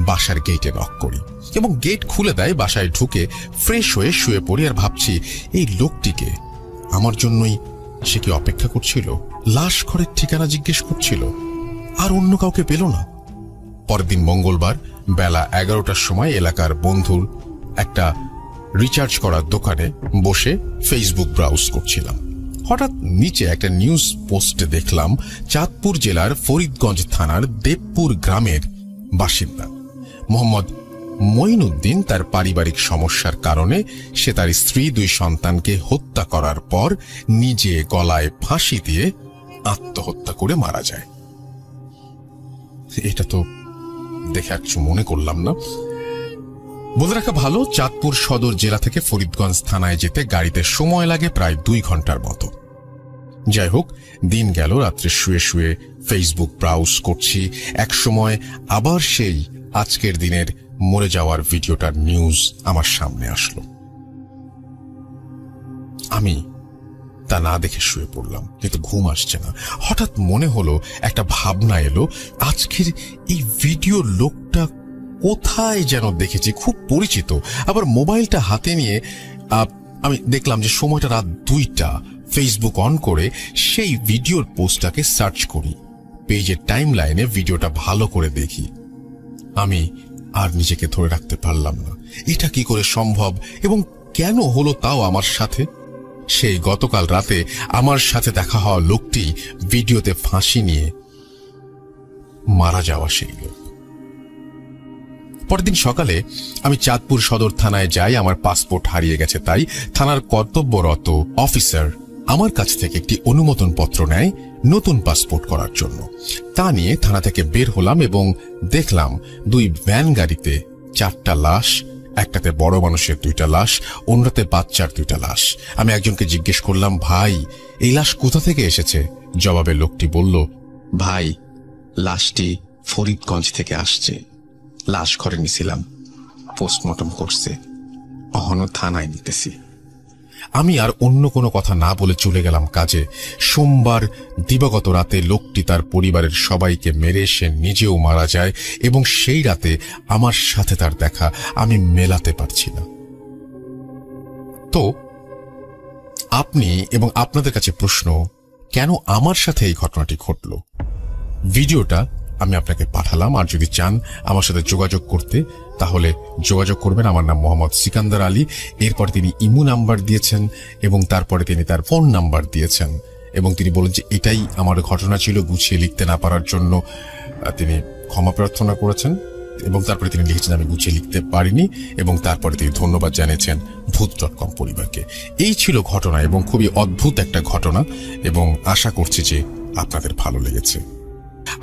বাসার গেটে নক করি এবং গেট খুলে দেয়। বাসায় ঢুকে ফ্রেশ হয়ে শুয়ে পড়ি আর ভাবছি, এই লোকটিকে আমার জন্যই সে কি অপেক্ষা করছিল? লাশ ঘরের ঠিকানা জিজ্ঞেস করছিল, আর অন্য কাউকে পেল না। পরের দিন মঙ্গলবার বেলা 11টার সময় এলাকার বন্ধুর একটা রিচার্জ করার দোকানে বসে ফেসবুক ব্রাউজ করছিলাম। হঠাৎ নিচে একটা নিউজ পোস্টে দেখলাম চাঁদপুর জেলার ফরিদগঞ্জ থানার দেবপুর গ্রামের বাসিন্দা মোহাম্মদ মঈনুদ্দিন তার পারিবারিক সমস্যার কারণে সে তার স্ত্রী, 2 সন্তানকে হত্যা করার পর নিজে গলায় ফাঁসি দিয়ে আত্মহত্যা করে মারা যায়। এটা তো দেখে আর কিছু মনে করলাম না। বলে রাখা ভালো, চাঁদপুর সদর জেলা থেকে ফরিদগঞ্জ থানায় যেতে গাড়িতে সময় লাগে প্রায় 2 ঘন্টার মতো। যাই হোক, দিন গেল, রাত্রে শুয়ে শুয়ে ফেসবুক ব্রাউজ করছি। এক সময় আবার সেই আজকের দিনের মরে যাওয়ার ভিডিওটার নিউজ আমার সামনে আসলো। আমি তা না দেখে শুয়ে পড়লাম, কিন্তু ঘুম আসছে না। হঠাৎ মনে হলো, একটা ভাবনা এলো, আজকের এই ভিডিও লোকটা কোথায় যেন দেখেছি, খুব পরিচিত। আবার মোবাইলটা হাতে নিয়ে আমি দেখলাম যে সময়টা রাত 2টা। ফেসবুক অন করে সেই ভিডিওর পোস্টটাকে সার্চ করি, পেজের টাইম লাইনে ভিডিওটা ভালো করে দেখি। আমি আর নিজেকে ধরে রাখতে পারলাম না, এটা কি করে সম্ভব এবং কেন হলো তাও আমার সাথে। সেই গতকাল রাতে আমার সাথে দেখা হওয়া লোকটি ভিডিওতে ফাঁসি নিয়ে মারা যাওয়া সেই লোক। পরের দিন সকালে আমি চাঁদপুর সদর থানায় যাই। আমার পাসপোর্ট হারিয়ে গেছে, তাই থানার কর্তব্যরত অফিসার আমার কাছ থেকে একটি অনুমোদন পত্র নেয় নতুন পাসপোর্ট করার জন্য। তা নিয়ে থানা থেকে বের হলাম এবং দেখলাম 2 ভ্যান গাড়িতে 4টা লাশ, একটাতে বড় মানুষের 2টা লাশ, অন্যটাতে বাচ্চার 2টা লাশ। আমি একজনকে জিজ্ঞেস করলাম, ভাই, এই লাশ কোথা থেকে এসেছে? জবাবে লোকটি বলল, ভাই, লাশটি ফরিদগঞ্জ থেকে আসছে। লাশ ঘরে নিছিলাম, পোস্টমর্টম করছে, অহনো থানায় নিতেছি। আমি আর অন্য কোনো কথা না বলে চলে গেলাম কাজে। সোমবার দিবাগত রাতে লোকটি তার পরিবারের সবাইকে মেরে সে নিজেও মারা যায়, এবং সেই রাতে আমার সাথে তার দেখা আমি মেলাতে পারছি না। তো আপনি এবং আপনাদের কাছে প্রশ্ন, কেন আমার সাথে এই ঘটনাটি ঘটল? ভিডিওটা আমি আপনাকে পাঠালাম, আর যদি চান আমার সাথে যোগাযোগ করতে তাহলে যোগাযোগ করবেন। আমার নাম মোহাম্মদ সিকান্দার আলী। এরপর তিনি ইমো নাম্বার দিয়েছেন এবং তারপরে তিনি তার ফোন নাম্বার দিয়েছেন, এবং তিনি বলেন যে এটাই আমার ঘটনা ছিল, গুছিয়ে লিখতে না পারার জন্য তিনি ক্ষমা প্রার্থনা করেছেন, এবং তারপরে তিনি লিখেছেন আমি গুছিয়ে লিখতে পারিনি, এবং তারপরে তিনি ধন্যবাদ জানিয়েছেন ভূত.com পরিবারকে। এই ছিল ঘটনা, এবং খুবই অদ্ভুত একটা ঘটনা, এবং আশা করছি যে আপনাদের ভালো লেগেছে।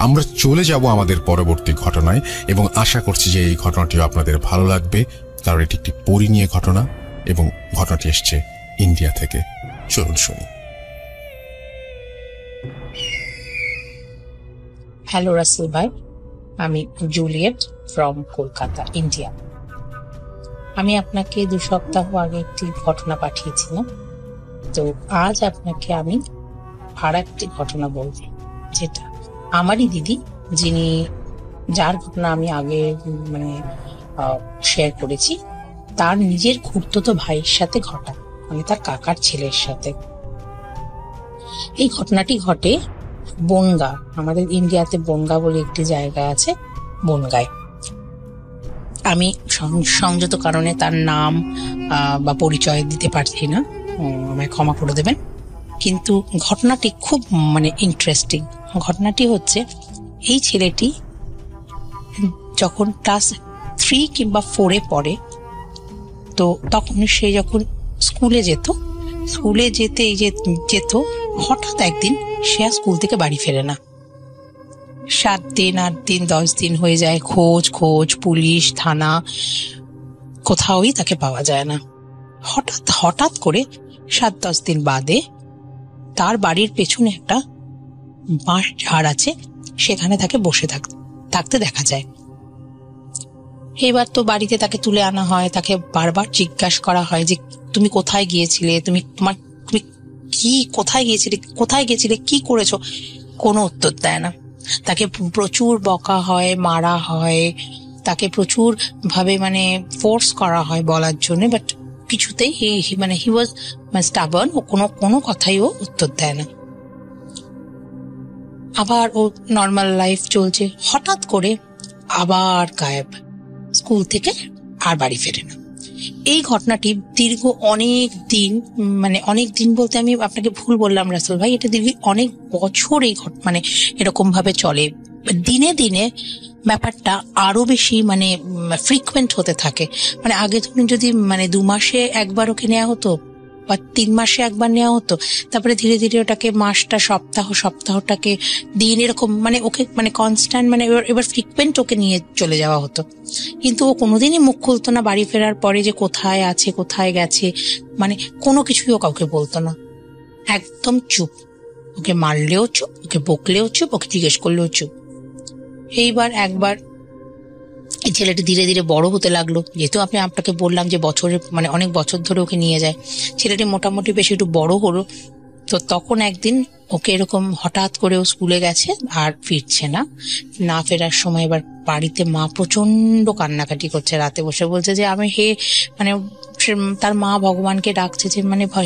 আমরা চলে যাব আমাদের পরবর্তী ঘটনায়, এবং আশা করছি যে এই ঘটনাটিও আপনাদের ভালো লাগবে, কারণ এটি একটি পরী নিয়ে ঘটনা, এবং ঘটনাটি এসছে ইন্ডিয়া থেকে। চলুন শুনি। হ্যালো রাসেল ভাই, আমি জুলিয়েট ফ্রম কলকাতা, ইন্ডিয়া। আমি আপনাকে 2 সপ্তাহ আগে একটি ঘটনা পাঠিয়েছিলাম, তো আজ আপনাকে আমি আর একটি ঘটনা বলবো, যেটা আমারই দিদি, যার ঘটনা আমি আগে শেয়ার করেছি, তার নিজের খুড়তুতো ভাইয়ের সাথে ঘটা, মানে তার কাকার ছেলের সাথে। এই ঘটনাটি ঘটে বনগা, আমাদের ইন্ডিয়াতে বনগা বলে একটি জায়গা আছে, বনগায়। আমি সংযত কারণে তার নাম বা পরিচয় দিতে পারছি না, আমায় ক্ষমা করে দেবেন। কিন্তু ঘটনাটি খুব ইন্টারেস্টিং। ঘটনাটি হচ্ছে, এই ছেলেটি যখন ক্লাস 3 কিংবা 4-এ পড়ে, তো তখন সে যখন স্কুলে যেত, হঠাৎ একদিন সে আর স্কুল থেকে বাড়ি ফেরে না। 7 দিন, 8 দিন, 10 দিন হয়ে যায়, খোঁজ পুলিশ, থানা, কোথাওই তাকে পাওয়া যায় না। হঠাৎ করে 7-10 দিন বাদে তার বাড়ির পেছনে একটা বাঁশ ঝাড় আছে, সেখানে তাকে বসে থাকতে দেখা যায়। এবার তো বাড়িতে তাকে তুলে আনা হয়, তাকে বারবার জিজ্ঞাসা করা হয় যে তুমি কোথায় গিয়েছিলে, তুমি কোথায় গিয়েছিলে, কি করেছো? কোনো উত্তর দেয় না। তাকে প্রচুর বকা হয়, মারা হয়, তাকে প্রচুর ভাবে ফোর্স করা হয় বলার জন্য, বাট কিছুতেই হি ওয়াজ স্টাবার্ন, ও কোনো কথাই ও উত্তর দেয় না। আবার ও নর্মাল লাইফ চলছে, হঠাৎ করে আবার গায়েব, স্কুল থেকে আর বাড়ি ফেরে না। এই ঘটনাটি দীর্ঘ অনেক দিন বলতে আমি আপনাকে ভুল বললাম রাসেল ভাই, এটা দীর্ঘ অনেক বছর এই এরকম ভাবে চলে। দিনে দিনে ব্যাপারটা আরো বেশি ফ্রিকুয়েন্ট হতে থাকে। আগে তুমি যদি 2 মাসে একবার ওকে নেওয়া হতো, বা 3 মাসে একবার নেওয়া হতো, তারপরে ধীরে ধীরে ওটাকে মাসটা, সপ্তাহটাকে দিন, এরকম ওকে কনস্ট্যান্ট এবার ফ্রিকুয়েন্ট ওকে নিয়ে চলে যাওয়া হতো। কিন্তু ও কোনোদিনই মুখ খুলতো না বাড়ি ফেরার পরে যে কোথায় আছে, কোথায় গেছে, কোনো কিছুই ও কাউকে বলতো না, একদম চুপ। ওকে মারলেও চুপ, ওকে বকলেও চুপ, ওকে জিজ্ঞেস করলেও চুপ। এইবার একবার এই ছেলেটি ধীরে ধীরে বড় হতে লাগলো, যেহেতু আপনাকে বললাম যে অনেক বছর ধরে ওকে নিয়ে যায়। ছেলেটি মোটামুটি বেশি একটু বড় হলো, তো তখন একদিন ওকে এরকম হঠাৎ করে ও স্কুলে গেছে আর ফিরছে না ফেরার সময় এবার বাড়িতে মা প্রচন্ড কান্নাকাটি করছে, রাতে বসে বলছে যে আমি তার মা ভগবানকে ডাকছে যে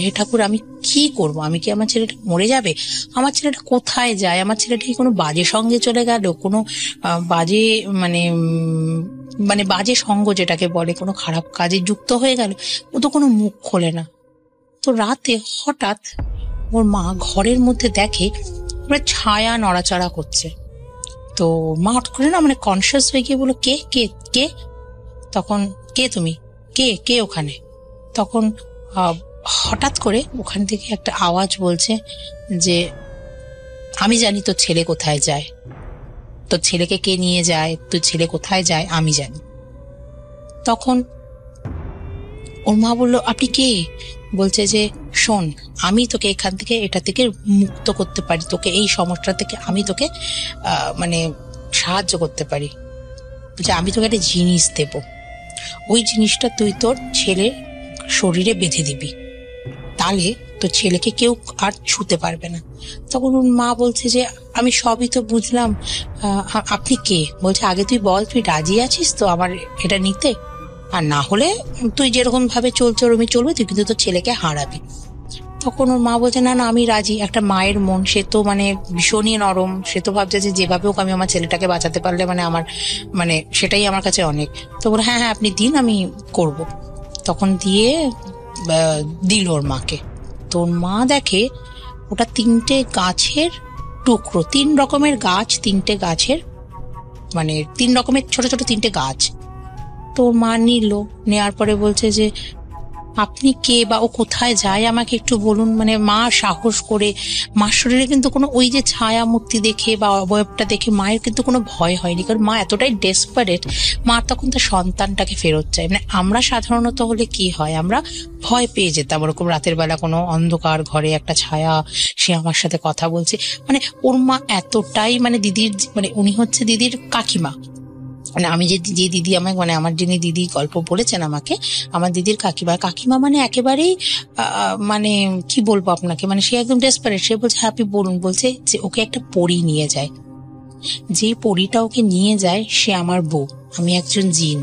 হে ঠাকুর, আমি কি করব, আমি কি, আমার ছেলেটা মরে যাবে, আমার ছেলেটা কোথায় যায়, আমার ছেলেটা কি কোনো বাজে সঙ্গে চলে গেল, কোনো বাজে বাজে সঙ্গ যেটাকে বলে, কোনো খারাপ কাজে যুক্ত হয়ে গেল, ও তো কোনো মুখ খোলে না। তো রাতে হঠাৎ ওর মা ঘরের মধ্যে দেখে ছায়া নড়াচড়া করছে। তো মা হঠাৎ করে কনসিয়াস হয়ে গিয়ে বললো, কে কে কে তখন কে তুমি, কে ওখানে? তখন হঠাৎ করে ওখান থেকে একটা আওয়াজ বলছে যে আমি জানি তোর ছেলে কোথায় যায়, তোর ছেলেকে কে নিয়ে যায়, তোর ছেলে কোথায় যায় আমি জানি। তখন ওর মা বললো, আপনি কে? বলছে যে শোন, আমি তোকে এটা থেকে মুক্ত করতে পারি, তোকে এই সমস্যা থেকে আমি তোকে সাহায্য করতে পারি। বলছে আমি তোকে একটা জিনিস দেব, ওই জিনিসটা তুই তোর ছেলের শরীরে বেঁধে দিবি, ডালে তো ছেলেকে কেউ আর ছুতে পারবে না। তখন ওর মা বলছে যে আমি সবই তো বুঝলাম, আপনি কে? বলছে আগে তুই বল, তুই রাজি আছিস তো আমার এটা নিতে? আর না হলে তুই যেরকম ভাবে চলছে ওরকমই চলবে, তুই কিন্তু তোর ছেলেকে হারাবি। তখন ওর মা বলছে না না আমি রাজি। একটা মায়ের মন, সে তো মানে ভীষণই নরম, সে তো ভাবছে যে যেভাবে হোক আমি আমার ছেলেটাকে বাঁচাতে পারলে মানে আমার মানে সেটাই আমার কাছে অনেক। তো বলে হ্যাঁ হ্যাঁ আপনি দিন, আমি করব। তখন দিয়ে দিল ওর মাকে। তো ওর মা দেখে ওটা 3টে গাছের টুকরো, 3 রকমের গাছ, 3টে গাছের মানে 3 রকমের ছোট ছোট 3টে গাছ। তো ওর মা নিল, নেওয়ার পরে বলছে যে আপনি কে বা ও কোথায় যায় আমাকে একটু বলুন। মানে মা সাহস করে, মার শরীরে কিন্তু কোনো ওই যে ছায়া মূর্তি দেখে বা অবয়বটা দেখে মায়ের কিন্তু কোনো ভয় হয়নি, কারণ মা এতটাই ডেসপারেট, মা তখন তার সন্তানটাকে ফেরত চায়। মানে আমরা সাধারণত হলে কি হয়, আমরা ভয় পেয়ে যেতাম, ওরকম রাতের বেলা কোনো অন্ধকার ঘরে একটা ছায়া, সে আমার সাথে কথা বলছে। মানে ওর মা এতটাই মানে দিদির মানে উনি হচ্ছে দিদির কাকিমা, মানে আমি যে দিদি আমাকে মানে আমার যিনি দিদি গল্প বলেছেন আমাকে, আমার দিদির কাকিমা মানে একেবারেই মানে কি বলবো আপনাকে, মানে সে একদম ডেসপারেট। সে বলছে হ্যাঁ আপনি বলুন। বলছে যে ওকে একটা পরী নিয়ে যায়, যে পরীটা ওকে নিয়ে যায় সে আমার বউ, আমি একজন জিন,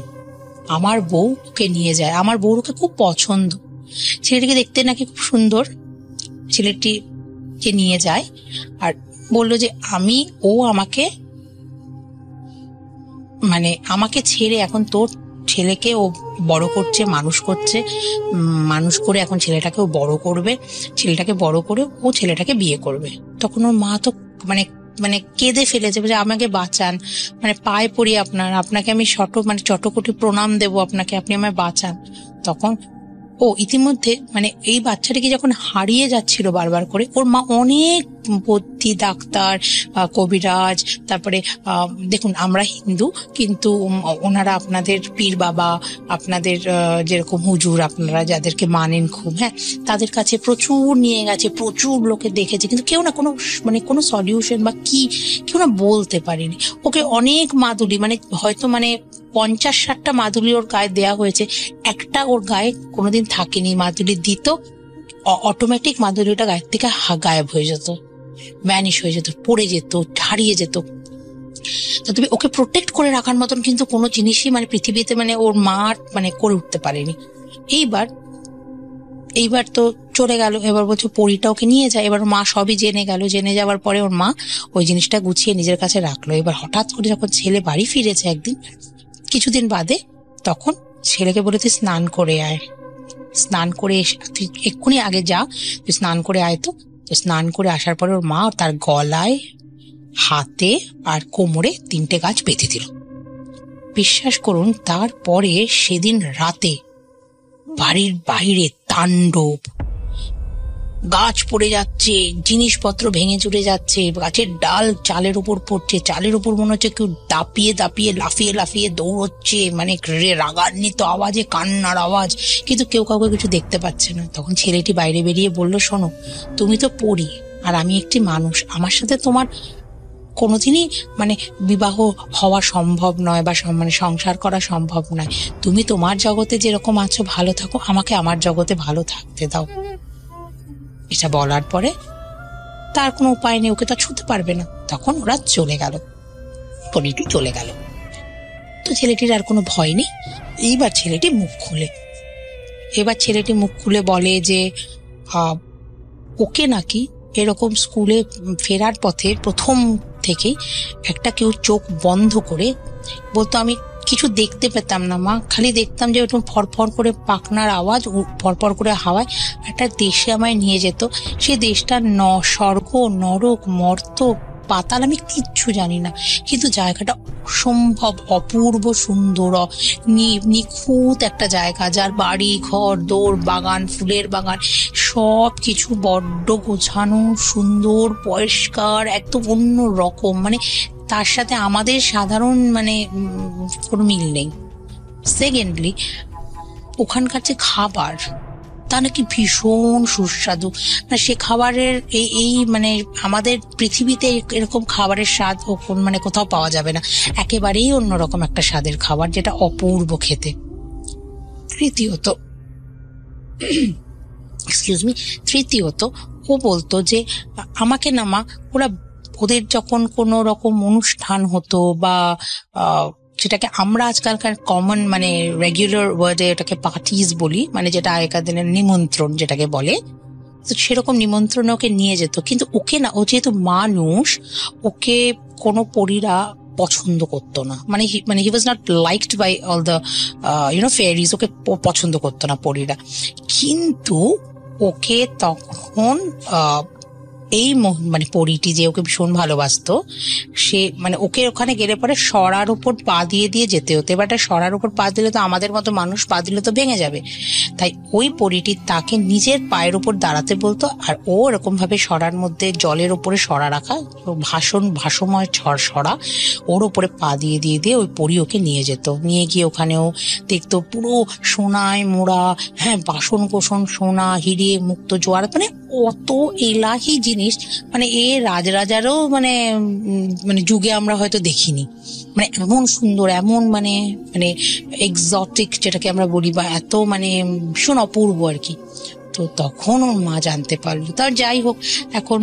আমার বউ ওকে নিয়ে যায়। আমার বউর ওকে খুব পছন্দ, ছেলেটিকে দেখতে নাকি খুব সুন্দর। ছেলেটিকে নিয়ে যায় আর বললো যে ও আমাকে মানে আমাকে ছেড়ে এখন তোর ছেলেকে ও বড় করছে, মানুষ করছে, মানুষ করে এখন ছেলেটাকে ও বড় করবে, ছেলেটাকে বড় করে ও ছেলেটাকে বিয়ে করবে। তখন ওর মা তো মানে মানে কেঁদে ফেলেছে যে আমাকে বাঁচান, মানে পায়ে পড়ি আপনাকে আমি চটকটি প্রণাম দেবো আপনাকে, আপনি আমায় বাঁচান। তখন ইতিমধ্যে মানে এই বাচ্চাটাকে যখন হারিয়ে যাচ্ছিল বারবার করে, ওর মা অনেক বুদ্ধি, ডাক্তার, কবিরাজ, তারপরে দেখুন আমরা হিন্দু, কিন্তু ওনারা আপনাদের পীর বাবা, আপনাদের যেরকম হুজুর আপনারা যাদেরকে মানেন খুব, হ্যাঁ, তাদের কাছে প্রচুর নিয়ে গেছে, প্রচুর লোকে দেখেছে, কিন্তু কেউ না কোনো সলিউশন বা কেউ না বলতে পারেনি। ওকে অনেক মাদুলি, মানে হয়তো 50-60টা মাদুলি ওর গায়ে দেয়া হয়েছে, একটা ওর গায়ে কোনোদিন থাকেনি। মাদুলি দিত, অটোমেটিক মাদুলিটা গায়ের থেকে গায়েব হয়ে যেত, ভ্যানিশ হয়ে যেত, পড়ে যেত, হারিয়ে যেত। তো তুমি ওকে প্রোটেক্ট করে রাখার মতন কিন্তু কোনো জিনিসই মানে পৃথিবীতে মানে ওর মা মানে করে উঠতে পারেনি। এইবার তো চলে গেল। এবার বলছে পরীটা ওকে নিয়ে যায়। এবার মা সবই জেনে গেল, জেনে যাওয়ার পরে ওর মা ওই জিনিসটা গুছিয়ে নিজের কাছে রাখলো। এবার হঠাৎ করে যখন ছেলে বাড়ি ফিরেছে একদিন, কিছুদিন বাদে, তখন ছেলেকে বলে তুই স্নান করে আয়, স্নান করে তুই এক্ষুনি আগে যা, তুই স্নান করে আয়। তো স্নান করে আসার পরে ওর মা তার গলায়, হাতে আর কোমরে 3টে গাছ বেঁধে দিল। বিশ্বাস করুন, তারপরে সেদিন রাতে বাড়ির বাইরে তাণ্ডব, গাছ পড়ে যাচ্ছে, জিনিসপত্র ভেঙে চুরে যাচ্ছে, গাছের ডাল চালের উপর পড়ছে, চালের উপর মনে হচ্ছে কেউ দাপিয়ে দাপিয়ে লাফিয়ে লাফিয়ে দৌড়চ্ছে, মানে রাগান্বিত আওয়াজে, কান্নার আওয়াজ, কিন্তু কেউ কাউকে কিছু দেখতে পাচ্ছে না। তখন ছেলেটি বাইরে বেরিয়ে বলল, শোনো, তুমি তো পড়ি আর আমি একটি মানুষ, আমার সাথে তোমার কোনোদিনই মানে বিবাহ হওয়া সম্ভব নয় বা মানে সংসার করা সম্ভব নয়। তুমি তোমার জগতে যেরকম আছো ভালো থাকো, আমাকে আমার জগতে ভালো থাকতে দাও। এটা বলার পরে তার কোনো উপায় নেই, ওকে তো ছুতে পারবে না। তখন ওরা চলে গেল, পরীটি চলে গেল। তো ছেলেটির আর কোনো ভয় নেই। এইবার ছেলেটি মুখ খুলে বলে যে ওকে নাকি এরকম স্কুলে ফেরার পথে প্রথম থেকেই একটা কেউ চোখ বন্ধ করে বলতো, আমি কিছু দেখতে পেতাম না মা, খালি দেখতাম যে ওরকম ফরফর করে পাখনার আওয়াজ, ফরফর করে হাওয়ায় একটা দেশে আমায় নিয়ে যেত। সে দেশটা স্বর্গ, নরক, মর্ত, পাতাল, আমি কিচ্ছু জানি না, কিন্তু জায়গাটা অসম্ভব অপূর্ব সুন্দর, নিখুঁত একটা জায়গা, যার বাড়ি ঘর দৌড়, বাগান, ফুলের বাগান, সব কিছু বড্ড গোছানো, সুন্দর, পরিষ্কার, একদম অন্য রকম, মানে তার সাথে আমাদের সাধারণ মানে কোনো মিল নেই। সেকেন্ডলি, ওখানকার যে খাবার তা নাকি ভীষণ সুস্বাদু। সে খাবারের এই মানে আমাদের পৃথিবীতে এরকম খাবারের স্বাদ মানে কোথাও পাওয়া যাবে না, একেবারেই অন্যরকম একটা স্বাদের খাবার, যেটা অপূর্ব খেতে। তৃতীয়ত, এক্সকিউজ মি, তৃতীয়ত ও বলতো যে আমাকে না মা, ওদের যখন কোনো রকম অনুষ্ঠান হতো বা যেটাকে আমরা আজকালকার কমন মানে রেগুলার ওয়ার্ডে ওটাকে পার্টিজ বলি, মানে যেটা আগেকার দিনের নিমন্ত্রণ যেটাকে বলে, তো সেরকম নিমন্ত্রণ ওকে নিয়ে যেত। কিন্তু ওকে না, ও যেহেতু মানুষ, ওকে কোনো পরীরা পছন্দ করতো না, মানে he was not liked by all the fairies, okay পছন্দ করতো না পরীরা। কিন্তু ওকে তখন এই মানে পরীটি যে ওকে ভীষণ ভালোবাসতো, সে মানে ওকে ওখানে গেলে পরে সরার উপর পা দিয়ে দিয়ে যেতে হতো। এবার সরার উপর পা দিলে তো আমাদের মতো মানুষ পা দিলে তো ভেঙে যাবে, তাই ওই পরীটি তাকে নিজের পায়ের উপর দাঁড়াতে বলতো, আর ও এরকম ভাবে সরার মধ্যে জলের উপরে সরা রাখা, ভাসময় সরা, ওর উপরে পা দিয়ে দিয়ে দিয়ে ওই পরী ওকে নিয়ে যেত। নিয়ে গিয়ে ওখানেও দেখতো পুরো সোনায় মোড়া, হ্যাঁ, বাসন কোসন সোনা, হিরে মুক্ত জোয়ার, মানে অত এলাহি জিনিস, মানে এ রাজরাজারও মানে যুগে আমরা হয়তো দেখিনি, মানে এমন সুন্দর, এমন মানে এক্সোটিক যেটাকে আমরা বলি, বা এত মানে ভীষণ অপূর্ব আর কি। তো তখন ওর মা জানতে পারলো। তার যাই হোক, এখন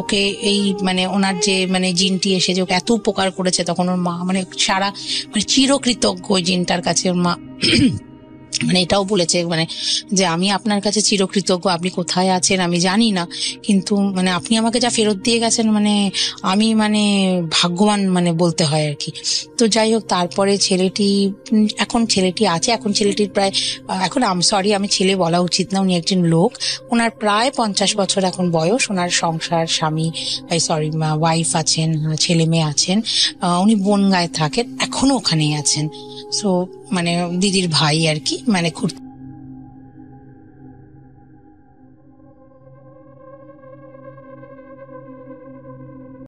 ওকে এই মানে ওনার যে মানে জিনটি এসে যে ওকে এত উপকার করেছে, তখন ওর মা মানে সারা মানে চিরকৃতজ্ঞ ওই জিনটার কাছে। ওর মা মানে এটাও বলেছে মানে যে আমি আপনার কাছে চিরকৃতজ্ঞ, আপনি কোথায় আছেন আমি জানি না, কিন্তু মানে আপনি আমাকে যা ফেরত দিয়ে গেছেন, মানে আমি মানে ভাগ্যবান মানে বলতে হয় আর কি। তো যাই হোক, তারপরে এখন ছেলেটি আছে, এখন ছেলেটির প্রায় এখন আমি ছেলে বলা উচিত না, উনি একজন লোক, ওনার প্রায় 50 বছর এখন বয়স, ওনার সংসার, স্বামী ওয়াইফ আছেন, ছেলে মেয়ে আছেন, উনি বনগাঁয় থাকেন, এখনো ওখানেই আছেন। সো মানে দিদির ভাই আর কি, মানে